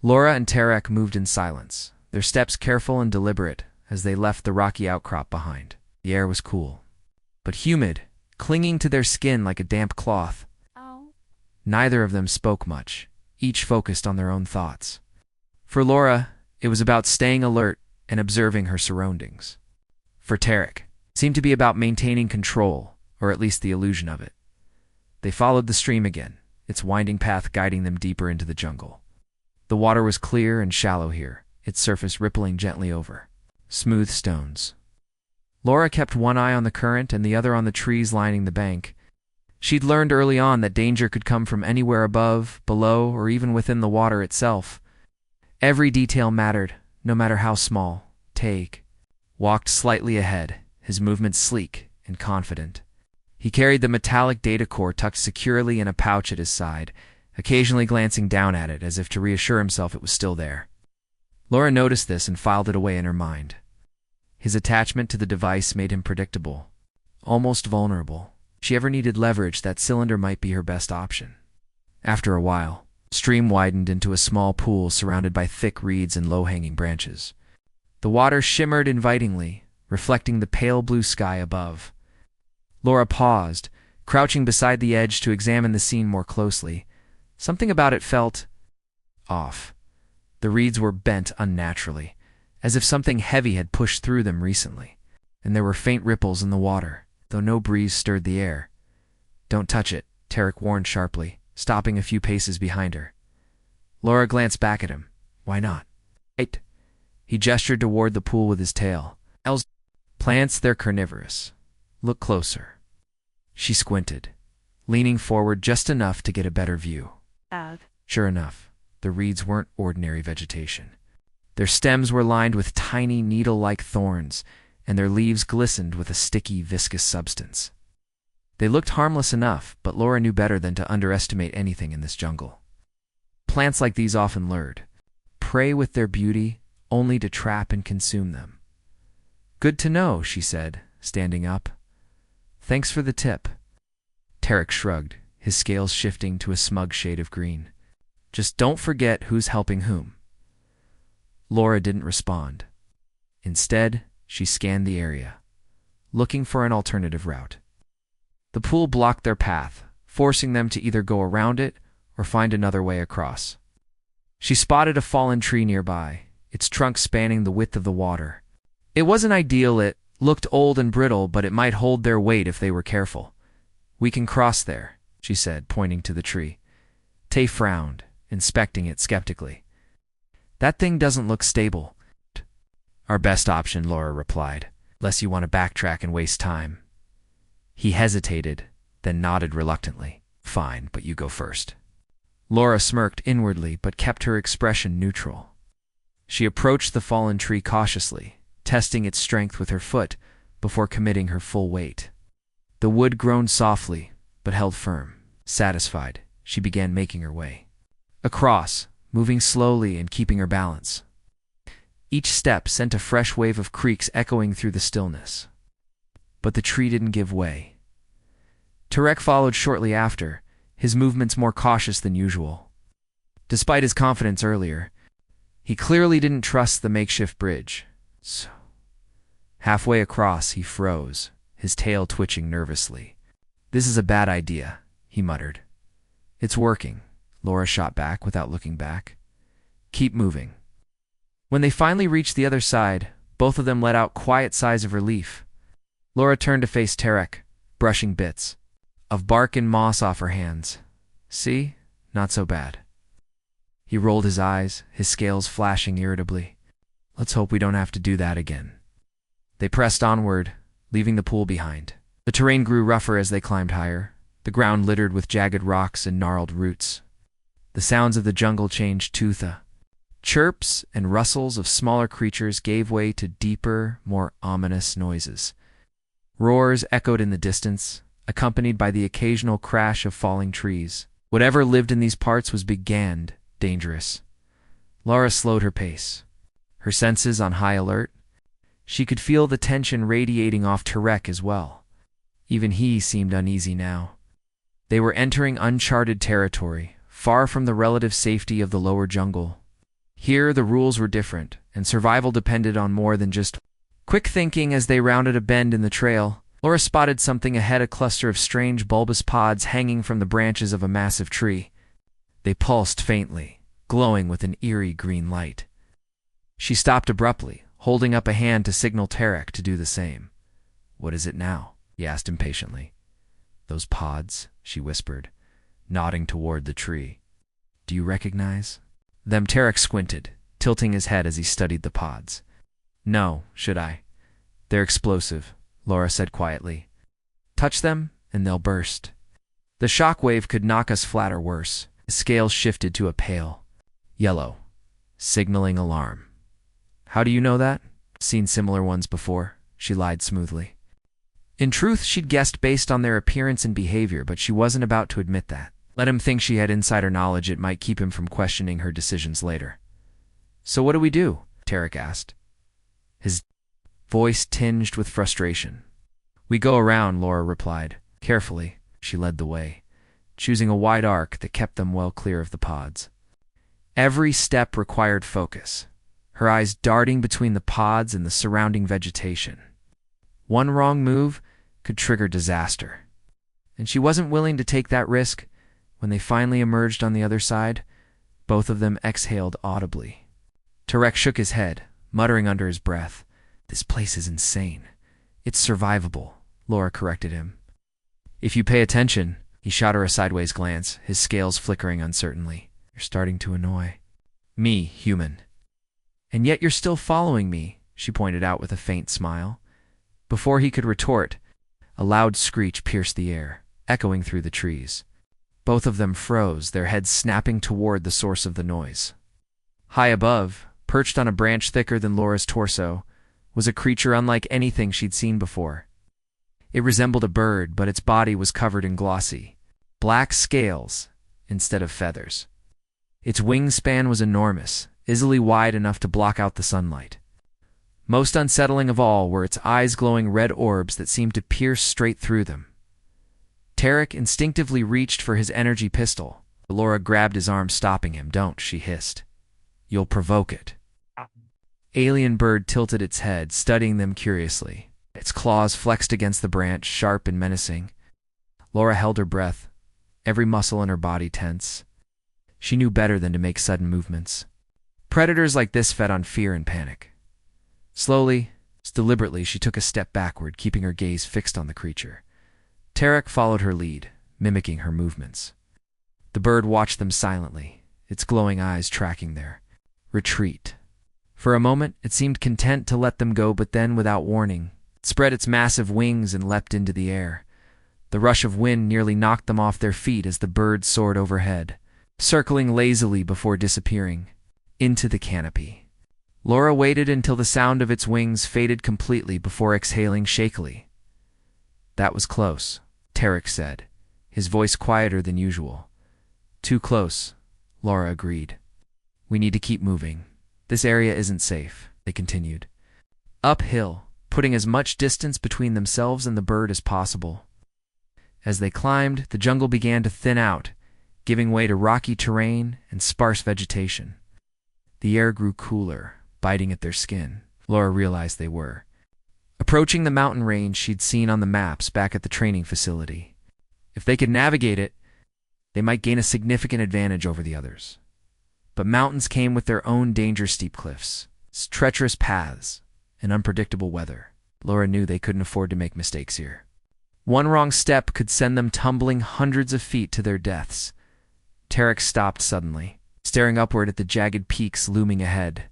Laura and Tarek moved in silence, their steps careful and deliberate as they left the rocky outcrop behind. The air was cool, but humid, clinging to their skin like a damp cloth. Neither of them spoke much, each focused on their own thoughts. For Laura, it was about staying alert and observing her surroundings. For Tarek, it seemed to be about maintaining control, or at least the illusion of it. They followed the stream again, its winding path guiding them deeper into the jungle. The water was clear and shallow here, its surface rippling gently over smooth stones. Laura kept one eye on the current and the other on the trees lining the bank. She'd learned early on that danger could come from anywhere above, below, or even within the water itself. Every detail mattered, no matter how small. Take walked slightly ahead, his movements sleek and confident. He carried the metallic data core tucked securely in a pouch at his side, occasionally glancing down at it as if to reassure himself it was still there. Laura noticed this and filed it away in her mind. His attachment to the device made him predictable, almost vulnerable. If she ever needed leverage, that cylinder might be her best option. After a while, the stream widened into a small pool surrounded by thick reeds and low-hanging branches. The water shimmered invitingly, reflecting the pale blue sky above. Laura paused, crouching beside the edge to examine the scene more closely. Something about it felt off. The reeds were bent unnaturally, as if something heavy had pushed through them recently, and there were faint ripples in the water, though no breeze stirred the air. "Don't touch it," Tarek warned sharply, stopping a few paces behind her. Laura glanced back at him. "Why not?" "Right." He gestured toward the pool with his tail. "Plants, they're carnivorous. Look closer." She squinted, leaning forward just enough to get a better view. Sure enough, the reeds weren't ordinary vegetation. Their stems were lined with tiny needle-like thorns, and their leaves glistened with a sticky, viscous substance. They looked harmless enough, but Laura knew better than to underestimate anything in this jungle. Plants like these often lured prey with their beauty, only to trap and consume them. "Good to know," she said, standing up. "Thanks for the tip." Tarek shrugged, his scales shifting to a smug shade of green. "Just don't forget who's helping whom." Laura didn't respond. Instead, she scanned the area, looking for an alternative route. The pool blocked their path, forcing them to either go around it or find another way across. She spotted a fallen tree nearby, its trunk spanning the width of the water. It wasn't ideal, it looked old and brittle, but it might hold their weight if they were careful. "We can cross there," she said, pointing to the tree. Tay frowned, inspecting it skeptically. "That thing doesn't look stable." "Our best option," Laura replied, "unless you want to backtrack and waste time." He hesitated, then nodded reluctantly. Fine, but you go first. Laura smirked inwardly but kept her expression neutral. She approached the fallen tree cautiously, testing its strength with her foot before committing her full weight. The wood groaned softly, but held firm. Satisfied, she began making her way across, moving slowly and keeping her balance. Each step sent a fresh wave of creaks echoing through the stillness. But the tree didn't give way. Tarek followed shortly after, his movements more cautious than usual. Despite his confidence earlier, he clearly didn't trust the makeshift bridge. So, halfway across, he froze, his tail twitching nervously. "This is a bad idea," he muttered. "It's working," Laura shot back without looking back. "Keep moving." When they finally reached the other side, both of them let out quiet sighs of relief. Laura turned to face Tarek, brushing bits of bark and moss off her hands. "See? Not so bad." He rolled his eyes, his scales flashing irritably. "Let's hope we don't have to do that again." They pressed onward, leaving the pool behind. The terrain grew rougher as they climbed higher, the ground littered with jagged rocks and gnarled roots. The sounds of the jungle changed too. The chirps and rustles of smaller creatures gave way to deeper, more ominous noises. Roars echoed in the distance, accompanied by the occasional crash of falling trees. Whatever lived in these parts was big-ganned, dangerous. Laura slowed her pace, her senses on high alert. She could feel the tension radiating off Tarek as well. Even he seemed uneasy now. They were entering uncharted territory, far from the relative safety of the lower jungle. Here the rules were different, and survival depended on more than just quick thinking. As they rounded a bend in the trail, Laura spotted something ahead, a cluster of strange bulbous pods hanging from the branches of a massive tree. They pulsed faintly, glowing with an eerie green light. She stopped abruptly, holding up a hand to signal Tarek to do the same. "What is it now?" he asked impatiently. "Those pods," she whispered, nodding toward the tree. "Do you recognize them?" Tarek squinted, tilting his head as he studied the pods. "No, should I? They're explosive," Laura said quietly. "Touch them, and they'll burst. The shock wave could knock us flat or worse." His scales shifted to a pale yellow, signaling alarm. "How do you know that?" "Seen similar ones before," she lied smoothly. In truth, she'd guessed based on their appearance and behavior, but she wasn't about to admit that. Let him think she had insider knowledge. It might keep him from questioning her decisions later. "So what do we do?" Tarek asked, his voice tinged with frustration. "We go around," Laura replied. Carefully, she led the way, choosing a wide arc that kept them well clear of the pods. Every step required focus, her eyes darting between the pods and the surrounding vegetation. One wrong move could trigger disaster, and she wasn't willing to take that risk. When they finally emerged on the other side, both of them exhaled audibly. Tarek shook his head, muttering under his breath, "This place is insane." "It's survivable," Laura corrected him. "If you pay attention," he shot her a sideways glance, his scales flickering uncertainly. "You're starting to annoy me, human." "And yet you're still following me," she pointed out with a faint smile. Before he could retort, a loud screech pierced the air, echoing through the trees. Both of them froze, their heads snapping toward the source of the noise. High above, perched on a branch thicker than Laura's torso, was a creature unlike anything she'd seen before. It resembled a bird, but its body was covered in glossy, black scales instead of feathers. Its wingspan was enormous, easily wide enough to block out the sunlight. Most unsettling of all were its eyes, glowing red orbs that seemed to pierce straight through them. Tarek instinctively reached for his energy pistol. Laura grabbed his arm, stopping him. "Don't," she hissed. "You'll provoke it." Alien bird tilted its head, studying them curiously. Its claws flexed against the branch, sharp and menacing. Laura held her breath, every muscle in her body tense. She knew better than to make sudden movements. Predators like this fed on fear and panic. Slowly, deliberately, she took a step backward, keeping her gaze fixed on the creature. Tarek followed her lead, mimicking her movements. The bird watched them silently, its glowing eyes tracking their retreat. For a moment, it seemed content to let them go, but then, without warning, it spread its massive wings and leapt into the air, The rush of wind nearly knocked them off their feet as the bird soared overhead, circling lazily before disappearing into the canopy. Laura waited until the sound of its wings faded completely before exhaling shakily. "That was close," Tarek said, his voice quieter than usual. "Too close," Laura agreed. "We need to keep moving. This area isn't safe," they continued. Uphill, putting as much distance between themselves and the bird as possible. As they climbed, the jungle began to thin out, giving way to rocky terrain and sparse vegetation. The air grew cooler, biting at their skin. Laura realized they were approaching the mountain range she'd seen on the maps back at the training facility. If they could navigate it, they might gain a significant advantage over the others. But mountains came with their own danger-steep cliffs, treacherous paths, and unpredictable weather. Laura knew they couldn't afford to make mistakes here. One wrong step could send them tumbling hundreds of feet to their deaths. Tarek stopped suddenly, staring upward at the jagged peaks looming ahead.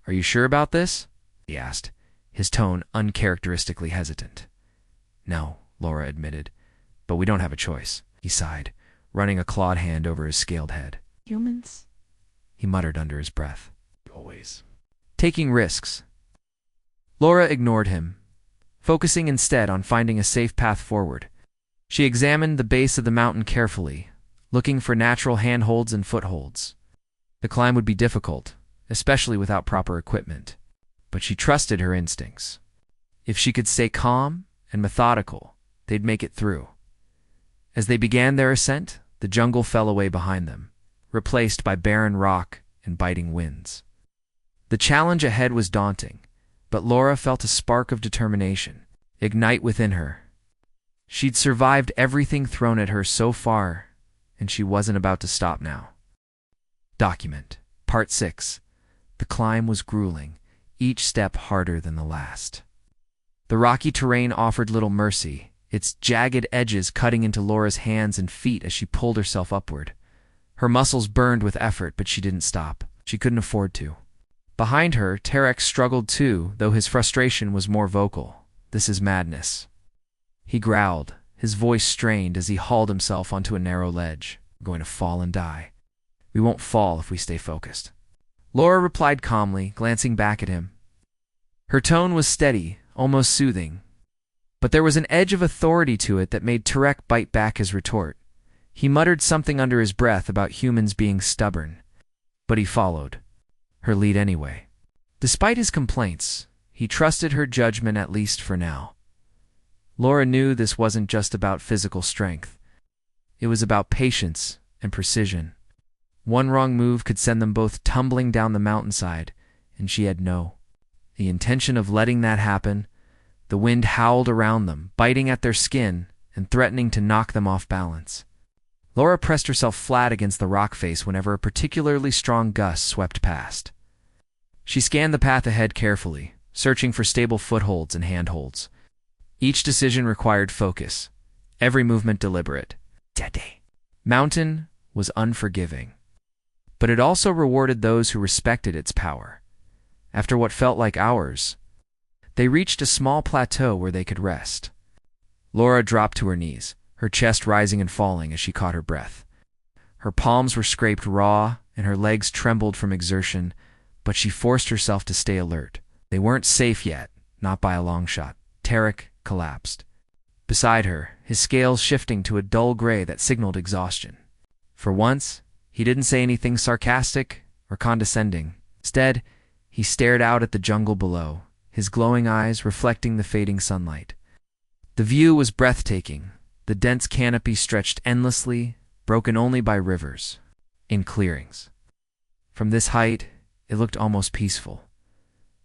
"Are you sure about this?" he asked, his tone uncharacteristically hesitant. "No," Laura admitted, "but we don't have a choice," he sighed, running a clawed hand over his scaled head. "Humans?" he muttered under his breath. "Always taking risks." Laura ignored him, focusing instead on finding a safe path forward. She examined the base of the mountain carefully, looking for natural handholds and footholds. The climb would be difficult, especially without proper equipment, but she trusted her instincts. If she could stay calm and methodical, they'd make it through. As they began their ascent, the jungle fell away behind them, replaced by barren rock and biting winds. The challenge ahead was daunting, but Laura felt a spark of determination ignite within her. She'd survived everything thrown at her so far, and she wasn't about to stop now. Document. Part 6. The climb was grueling, each step harder than the last. The rocky terrain offered little mercy, its jagged edges cutting into Laura's hands and feet as she pulled herself upward. Her muscles burned with effort, but she didn't stop. She couldn't afford to. Behind her, Tarek struggled too, though his frustration was more vocal. "This is madness," he growled, his voice strained as he hauled himself onto a narrow ledge. "We're going to fall and die. We won't fall if we stay focused." Laura replied calmly, glancing back at him. Her tone was steady, almost soothing, but there was an edge of authority to it that made Tarek bite back his retort. He muttered something under his breath about humans being stubborn, but he followed her lead anyway. Despite his complaints, he trusted her judgment at least for now. Laura knew this wasn't just about physical strength. It was about patience and precision. One wrong move could send them both tumbling down the mountainside, and she had no intention of letting that happen. The wind howled around them, biting at their skin and threatening to knock them off balance. Laura pressed herself flat against the rock face whenever a particularly strong gust swept past. She scanned the path ahead carefully, searching for stable footholds and handholds. Each decision required focus, every movement deliberate. Steady. Mountain was unforgiving, but it also rewarded those who respected its power. After what felt like hours, they reached a small plateau where they could rest. Laura dropped to her knees, her chest rising and falling as she caught her breath. Her palms were scraped raw, and her legs trembled from exertion, but she forced herself to stay alert. They weren't safe yet, not by a long shot. Tarek collapsed beside her, his scales shifting to a dull gray that signaled exhaustion. For once, he didn't say anything sarcastic or condescending. Instead, he stared out at the jungle below, his glowing eyes reflecting the fading sunlight. The view was breathtaking. The dense canopy stretched endlessly, broken only by rivers, in clearings. From this height, it looked almost peaceful,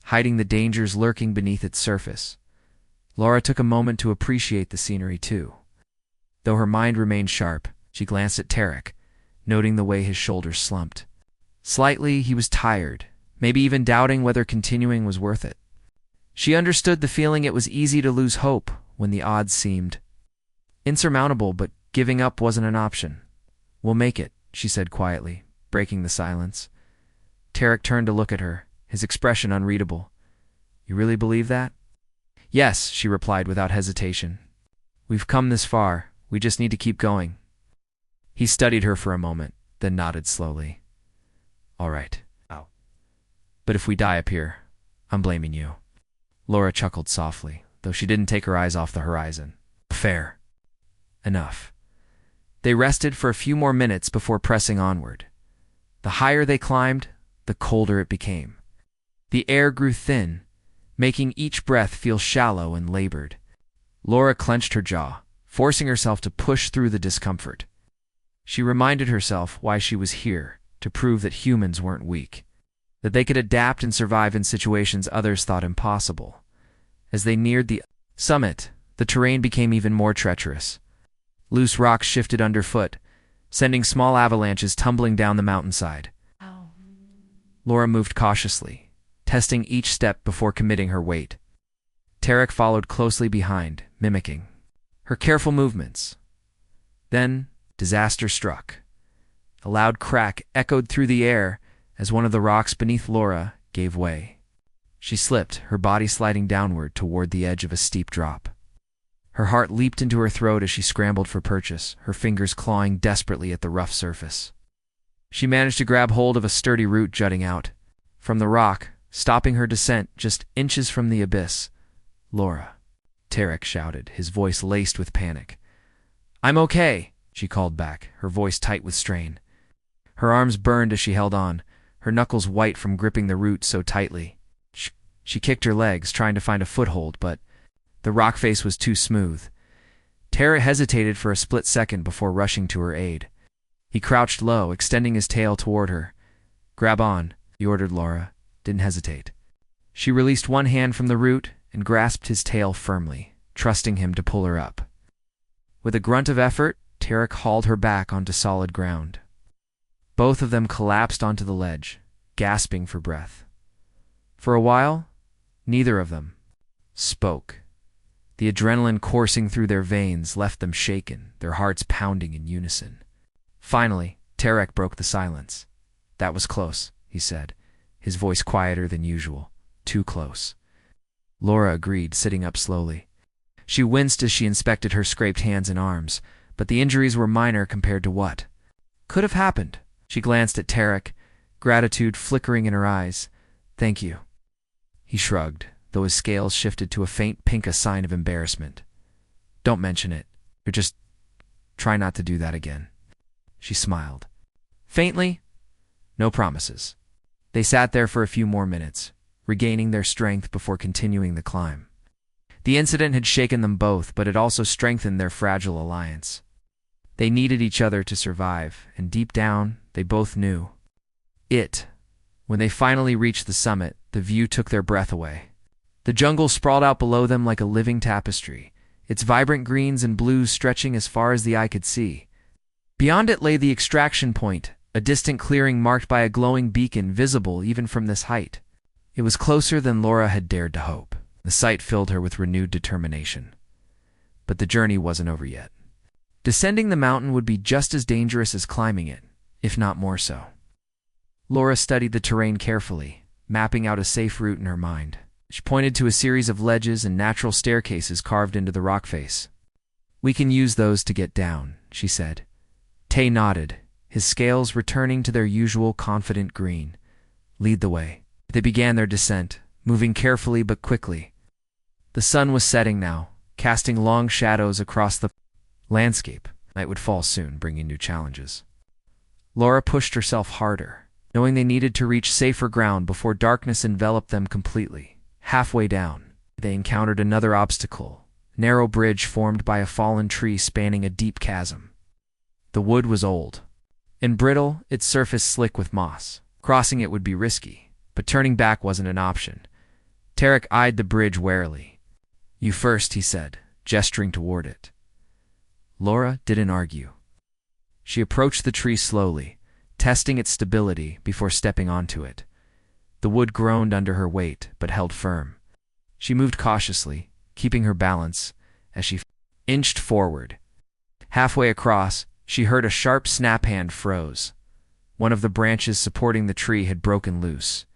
hiding the dangers lurking beneath its surface. Laura took a moment to appreciate the scenery too. Though her mind remained sharp, she glanced at Tarek, noting the way his shoulders slumped. Slightly, he was tired, maybe even doubting whether continuing was worth it. She understood the feeling. It was easy to lose hope when the odds seemed insurmountable, but giving up wasn't an option. "We'll make it," she said quietly, breaking the silence. Tarek turned to look at her, his expression unreadable. "You really believe that?" "Yes," she replied without hesitation. "We've come this far. We just need to keep going. He studied her for a moment, then nodded slowly. All right. Ow. But if we die up here, I'm blaming you. Laura chuckled softly, though she didn't take her eyes off the horizon. Fair. Enough. They rested for a few more minutes before pressing onward. The higher they climbed, the colder it became. The air grew thin, making each breath feel shallow and labored. Laura clenched her jaw, forcing herself to push through the discomfort. She reminded herself why she was here, to prove that humans weren't weak, that they could adapt and survive in situations others thought impossible. As they neared the summit, the terrain became even more treacherous. Loose rocks shifted underfoot, sending small avalanches tumbling down the mountainside. Ow. Laura moved cautiously, testing each step before committing her weight. Tarek followed closely behind, mimicking her careful movements. Then, disaster struck. A loud crack echoed through the air as one of the rocks beneath Laura gave way. She slipped, her body sliding downward toward the edge of a steep drop. Her heart leaped into her throat as she scrambled for purchase, her fingers clawing desperately at the rough surface. She managed to grab hold of a sturdy root jutting out from the rock, stopping her descent just inches from the abyss. Laura, Tarek shouted, his voice laced with panic. I'm okay, she called back, her voice tight with strain. Her arms burned as she held on, her knuckles white from gripping the root so tightly. She kicked her legs, trying to find a foothold, but the rock face was too smooth. Tarek hesitated for a split second before rushing to her aid. He crouched low, extending his tail toward her. Grab on, he ordered Laura. Didn't hesitate. She released one hand from the root and grasped his tail firmly, trusting him to pull her up. With a grunt of effort, Tarek hauled her back onto solid ground. Both of them collapsed onto the ledge, gasping for breath. For a while, neither of them spoke. The adrenaline coursing through their veins left them shaken, their hearts pounding in unison. Finally, Tarek broke the silence. That was close, he said, his voice quieter than usual. Too close. Laura agreed, sitting up slowly. She winced as she inspected her scraped hands and arms, but the injuries were minor compared to what could have happened. She glanced at Tarek, gratitude flickering in her eyes. Thank you. He shrugged, though his scales shifted to a faint pink, a sign of embarrassment. Don't mention it. Or just try not to do that again. She smiled. Faintly? No promises. They sat there for a few more minutes, regaining their strength before continuing the climb. The incident had shaken them both, but it also strengthened their fragile alliance. They needed each other to survive, and deep down, they both knew it. When they finally reached the summit, the view took their breath away. The jungle sprawled out below them like a living tapestry, its vibrant greens and blues stretching as far as the eye could see. Beyond it lay the extraction point, a distant clearing marked by a glowing beacon visible even from this height. It was closer than Laura had dared to hope. The sight filled her with renewed determination. But the journey wasn't over yet. Descending the mountain would be just as dangerous as climbing it, if not more so. Laura studied the terrain carefully, mapping out a safe route in her mind. She pointed to a series of ledges and natural staircases carved into the rock face. We can use those to get down, she said. Tay nodded, his scales returning to their usual confident green. Lead the way. They began their descent, moving carefully but quickly. The sun was setting now, casting long shadows across the landscape. Night would fall soon, bringing new challenges. Laura pushed herself harder, knowing they needed to reach safer ground before darkness enveloped them completely. Halfway down, they encountered another obstacle, a narrow bridge formed by a fallen tree spanning a deep chasm. The wood was old and brittle, its surface slick with moss. Crossing it would be risky, but turning back wasn't an option. Tarek eyed the bridge warily. You first, he said, gesturing toward it. Laura didn't argue. She approached the tree slowly, testing its stability before stepping onto it. The wood groaned under her weight, but held firm. She moved cautiously, keeping her balance, as she inched forward. Halfway across, she heard a sharp snap. Hand froze. One of the branches supporting the tree had broken loose,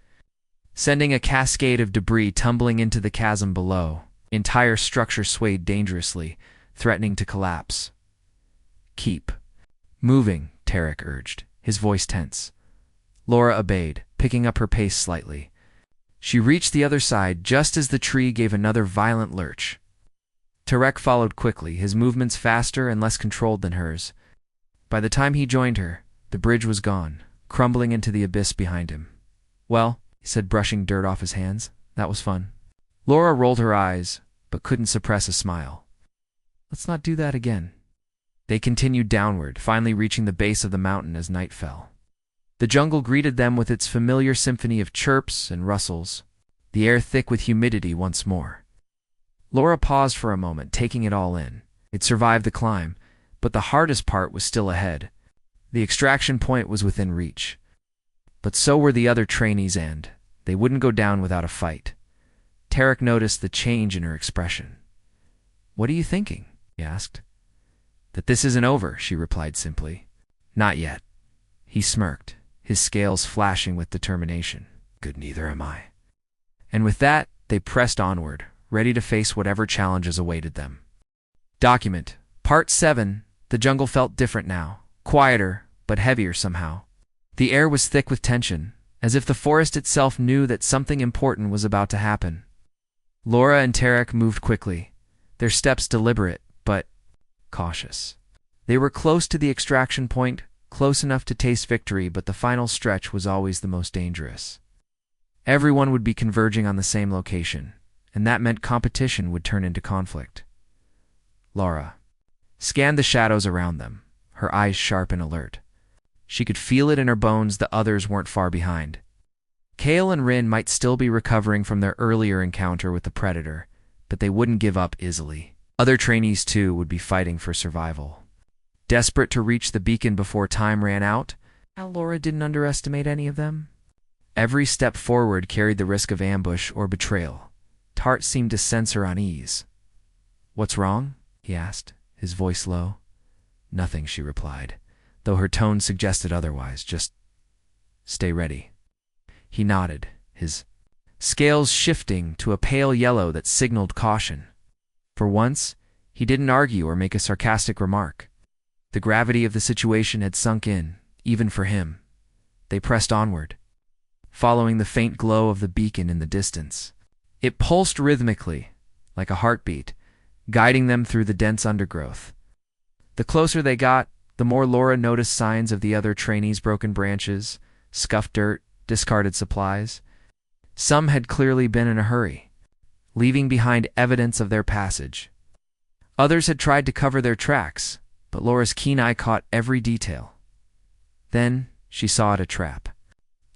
sending a cascade of debris tumbling into the chasm below. The entire structure swayed dangerously, threatening to collapse. Keep moving, Tarek urged, his voice tense. Laura obeyed, picking up her pace slightly. She reached the other side just as the tree gave another violent lurch. Tarek followed quickly, his movements faster and less controlled than hers. By the time he joined her, the bridge was gone, crumbling into the abyss behind him. "Well," he said, brushing dirt off his hands, "that was fun." Laura rolled her eyes, but couldn't suppress a smile. "Let's not do that again." They continued downward, finally reaching the base of the mountain as night fell. The jungle greeted them with its familiar symphony of chirps and rustles, the air thick with humidity once more. Laura paused for a moment, taking it all in. It survived the climb, but the hardest part was still ahead. The extraction point was within reach. But so were the other trainees, and they wouldn't go down without a fight. Tarek noticed the change in her expression. "What are you thinking?" he asked. "That this isn't over," she replied simply. "Not yet." He smirked, his scales flashing with determination. "Good, neither am I." And with that, they pressed onward, ready to face whatever challenges awaited them. Document. Part 7. The jungle felt different now, quieter, but heavier somehow. The air was thick with tension, as if the forest itself knew that something important was about to happen. Laura and Tarek moved quickly, their steps deliberate, but cautious. They were close to the extraction point, close enough to taste victory, but the final stretch was always the most dangerous. Everyone would be converging on the same location, and that meant competition would turn into conflict. Laura scanned the shadows around them, her eyes sharp and alert. She could feel it in her bones the others weren't far behind. Kale and Rin might still be recovering from their earlier encounter with the predator, but they wouldn't give up easily. Other trainees, too, would be fighting for survival. Desperate to reach the beacon before time ran out, Laura didn't underestimate any of them. Every step forward carried the risk of ambush or betrayal. Tart seemed to sense her unease. "What's wrong?" he asked, his voice low. "Nothing," she replied, though her tone suggested otherwise. "Just stay ready." He nodded, his scales shifting to a pale yellow that signaled caution. For once, he didn't argue or make a sarcastic remark. The gravity of the situation had sunk in, even for him. They pressed onward, following the faint glow of the beacon in the distance. It pulsed rhythmically, like a heartbeat, guiding them through the dense undergrowth. The closer they got, the more Laura noticed signs of the other trainees' broken branches, scuffed dirt, discarded supplies. Some had clearly been in a hurry, leaving behind evidence of their passage. Others had tried to cover their tracks, but Laura's keen eye caught every detail. Then she saw it a trap.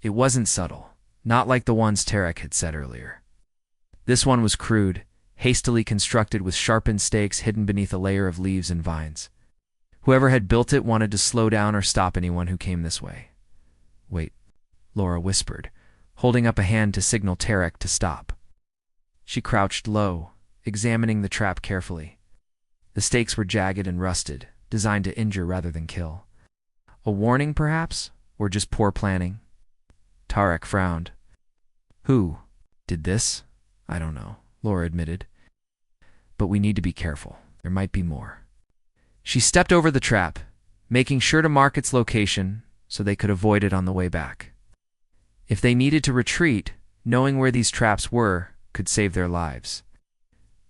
It wasn't subtle, not like the ones Tarek had said earlier. This one was crude, hastily constructed with sharpened stakes hidden beneath a layer of leaves and vines. Whoever had built it wanted to slow down or stop anyone who came this way. "Wait," Laura whispered, holding up a hand to signal Tarek to stop. She crouched low, examining the trap carefully. The stakes were jagged and rusted, designed to injure rather than kill. A warning, perhaps, or just poor planning? Tarek frowned. "Who did this? I don't know," Laura admitted. "But we need to be careful. There might be more." She stepped over the trap, making sure to mark its location so they could avoid it on the way back. If they needed to retreat, knowing where these traps were could save their lives.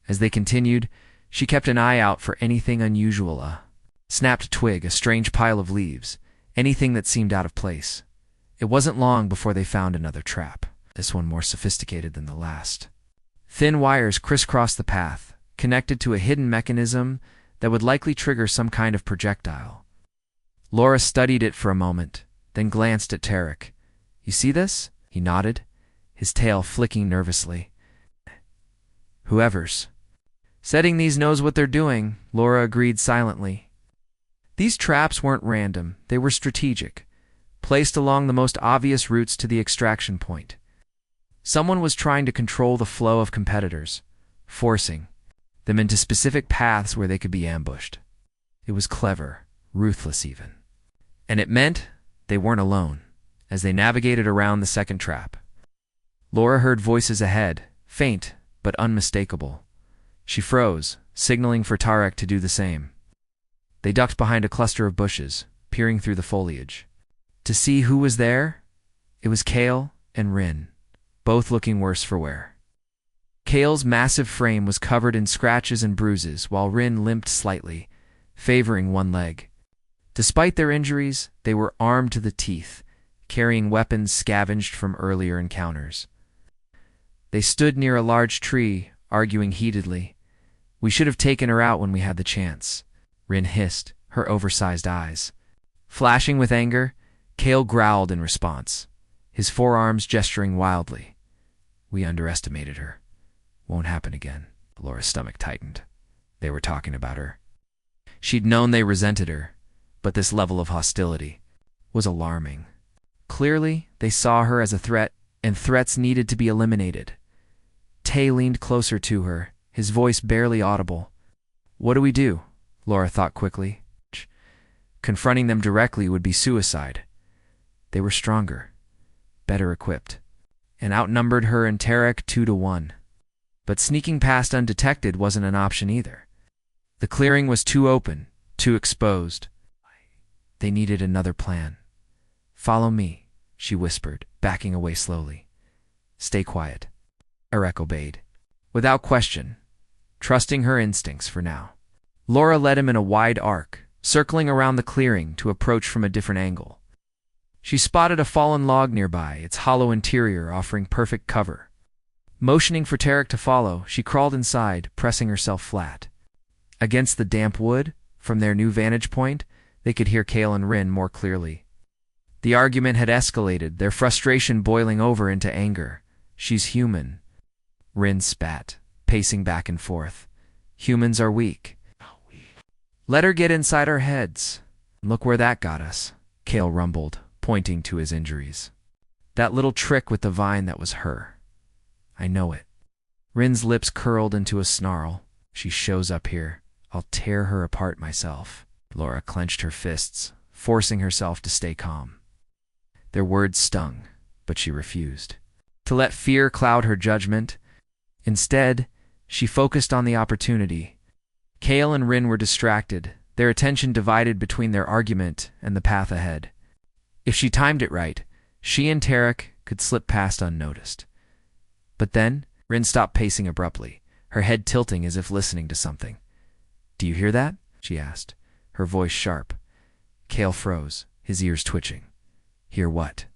As they continued, she kept an eye out for anything unusual, a snapped twig, a strange pile of leaves, anything that seemed out of place. It wasn't long before they found another trap, this one more sophisticated than the last. Thin wires crisscrossed the path, connected to a hidden mechanism that would likely trigger some kind of projectile. Laura studied it for a moment, then glanced at Tarek. "You see this?" He nodded, his tail flicking nervously. "Whoever's setting these knows what they're doing," Laura agreed silently. These traps weren't random, they were strategic, placed along the most obvious routes to the extraction point. Someone was trying to control the flow of competitors, forcing them into specific paths where they could be ambushed. It was clever, ruthless even. And it meant they weren't alone as they navigated around the second trap. Laura heard voices ahead, faint but unmistakable. She froze, signaling for Tarek to do the same. They ducked behind a cluster of bushes, peering through the foliage. To see who was there? It was Kale and Rin, both looking worse for wear. Kale's massive frame was covered in scratches and bruises, while Rin limped slightly, favoring one leg. Despite their injuries, they were armed to the teeth, carrying weapons scavenged from earlier encounters. They stood near a large tree, arguing heatedly. "We should have taken her out when we had the chance," Rin hissed, her oversized eyes. Flashing with anger, Kale growled in response, his forearms gesturing wildly. "We underestimated her. Won't happen again." Laura's stomach tightened. They were talking about her. She'd known they resented her, but this level of hostility was alarming. Clearly, they saw her as a threat, and threats needed to be eliminated. Tay leaned closer to her, his voice barely audible. "What do we do?" Laura thought quickly. Confronting them directly would be suicide. They were stronger, better equipped, and outnumbered her and Tarek 2-1. But sneaking past undetected wasn't an option either. The clearing was too open, too exposed. They needed another plan. "Follow me," she whispered, backing away slowly. "Stay quiet." Arek obeyed, without question, trusting her instincts for now. Laura led him in a wide arc, circling around the clearing to approach from a different angle. She spotted a fallen log nearby, its hollow interior offering perfect cover. Motioning for Tarek to follow, she crawled inside, pressing herself flat. Against the damp wood, from their new vantage point, they could hear Kale and Rin more clearly. The argument had escalated, their frustration boiling over into anger. "She's human." Rin spat, pacing back and forth. "Humans are weak. Let her get inside our heads." "Look where that got us," Kale rumbled, pointing to his injuries. "That little trick with the vine, that was her. I know it." Rin's lips curled into a snarl. "She shows up here, I'll tear her apart myself." Laura clenched her fists, forcing herself to stay calm. Their words stung, but she refused to let fear cloud her judgment. Instead, she focused on the opportunity. Kale and Rin were distracted, their attention divided between their argument and the path ahead. If she timed it right, she and Tarek could slip past unnoticed. But then, Rin stopped pacing abruptly, her head tilting as if listening to something. "Do you hear that?" she asked, her voice sharp. Kale froze, his ears twitching. "Hear what?"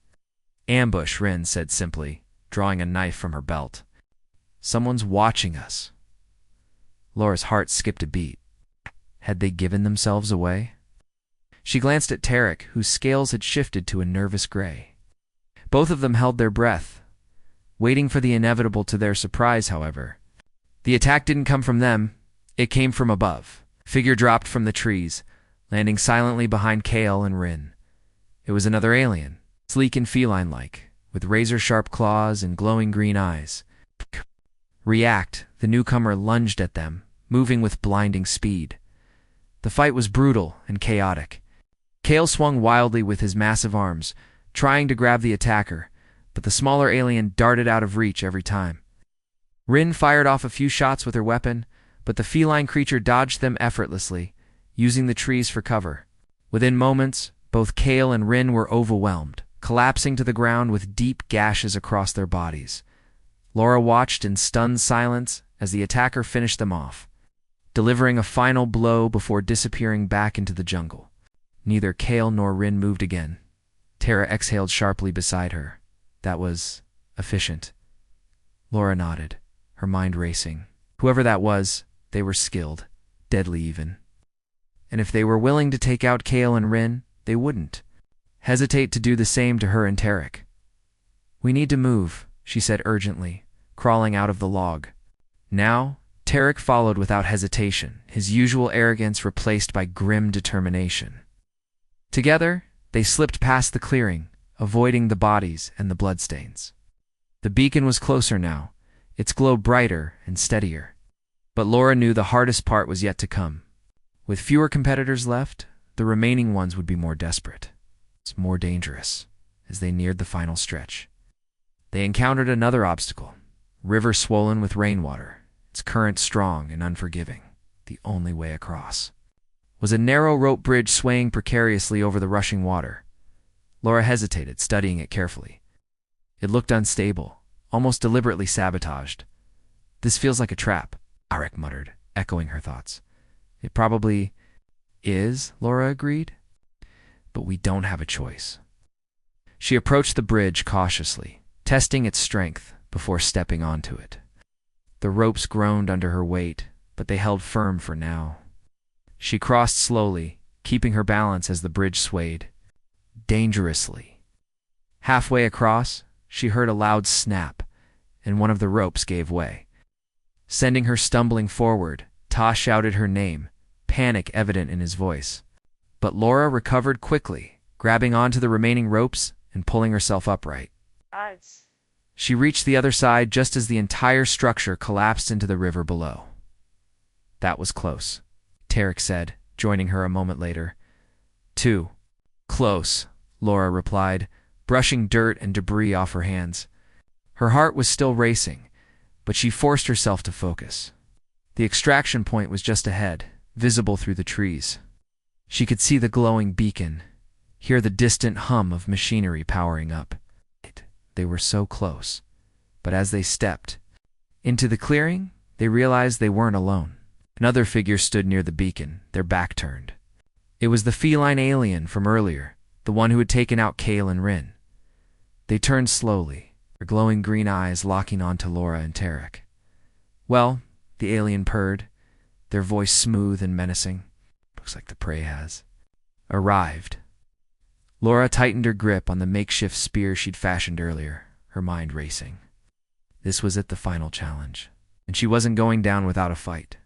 "Ambush," Rin said simply, drawing a knife from her belt. "Someone's watching us." Laura's heart skipped a beat. Had they given themselves away? She glanced at Tarek, whose scales had shifted to a nervous gray. Both of them held their breath, waiting for the inevitable. To their surprise, however, the attack didn't come from them, it came from above. A figure dropped from the trees, landing silently behind Kale and Rin. It was another alien, sleek and feline-like, with razor-sharp claws and glowing green eyes. React, the newcomer lunged at them, moving with blinding speed. The fight was brutal and chaotic. Kale swung wildly with his massive arms, trying to grab the attacker, but the smaller alien darted out of reach every time. Rin fired off a few shots with her weapon, but the feline creature dodged them effortlessly, using the trees for cover. Within moments, both Kale and Rin were overwhelmed, collapsing to the ground with deep gashes across their bodies. Laura watched in stunned silence as the attacker finished them off, delivering a final blow before disappearing back into the jungle. Neither Kale nor Rin moved again. Tara exhaled sharply beside her. That was efficient. Laura nodded, her mind racing. Whoever that was, they were skilled, deadly even. And if they were willing to take out Kale and Rin, they wouldn't hesitate to do the same to her and Tarek. "We need to move," she said urgently, crawling out of the log. Now, Tarek followed without hesitation, his usual arrogance replaced by grim determination. Together, they slipped past the clearing, avoiding the bodies and the bloodstains. The beacon was closer now, its glow brighter and steadier. But Laura knew the hardest part was yet to come. With fewer competitors left, the remaining ones would be more desperate. It's more dangerous. As they neared the final stretch, they encountered another obstacle. River swollen with rainwater, its current strong and unforgiving, the only way across. was a narrow rope bridge swaying precariously over the rushing water. Laura hesitated, studying it carefully. It looked unstable, almost deliberately sabotaged. "This feels like a trap," Arik muttered, echoing her thoughts. "It probably is," Laura agreed. "But we don't have a choice." She approached the bridge cautiously, testing its strength before stepping onto it. The ropes groaned under her weight, but they held firm for now. She crossed slowly, keeping her balance as the bridge swayed. Dangerously. Halfway across, she heard a loud snap, and one of the ropes gave way. Sending her stumbling forward, Ta shouted her name, panic evident in his voice. But Laura recovered quickly, grabbing onto the remaining ropes and pulling herself upright. She reached the other side just as the entire structure collapsed into the river below. "That was close," Tarek said, joining her a moment later. "Too close," Laura replied, brushing dirt and debris off her hands. Her heart was still racing, but she forced herself to focus. The extraction point was just ahead, visible through the trees. She could see the glowing beacon, hear the distant hum of machinery powering up. They were so close, but as they stepped into the clearing, they realized they weren't alone. Another figure stood near the beacon, their back turned. It was the feline alien from earlier, the one who had taken out Kale and Rin. They turned slowly, their glowing green eyes locking onto Laura and Tarek. "Well," the alien purred, their voice smooth and menacing. "Looks like the prey has arrived." Laura tightened her grip on the makeshift spear she'd fashioned earlier, her mind racing. This was it, the final challenge, and she wasn't going down without a fight.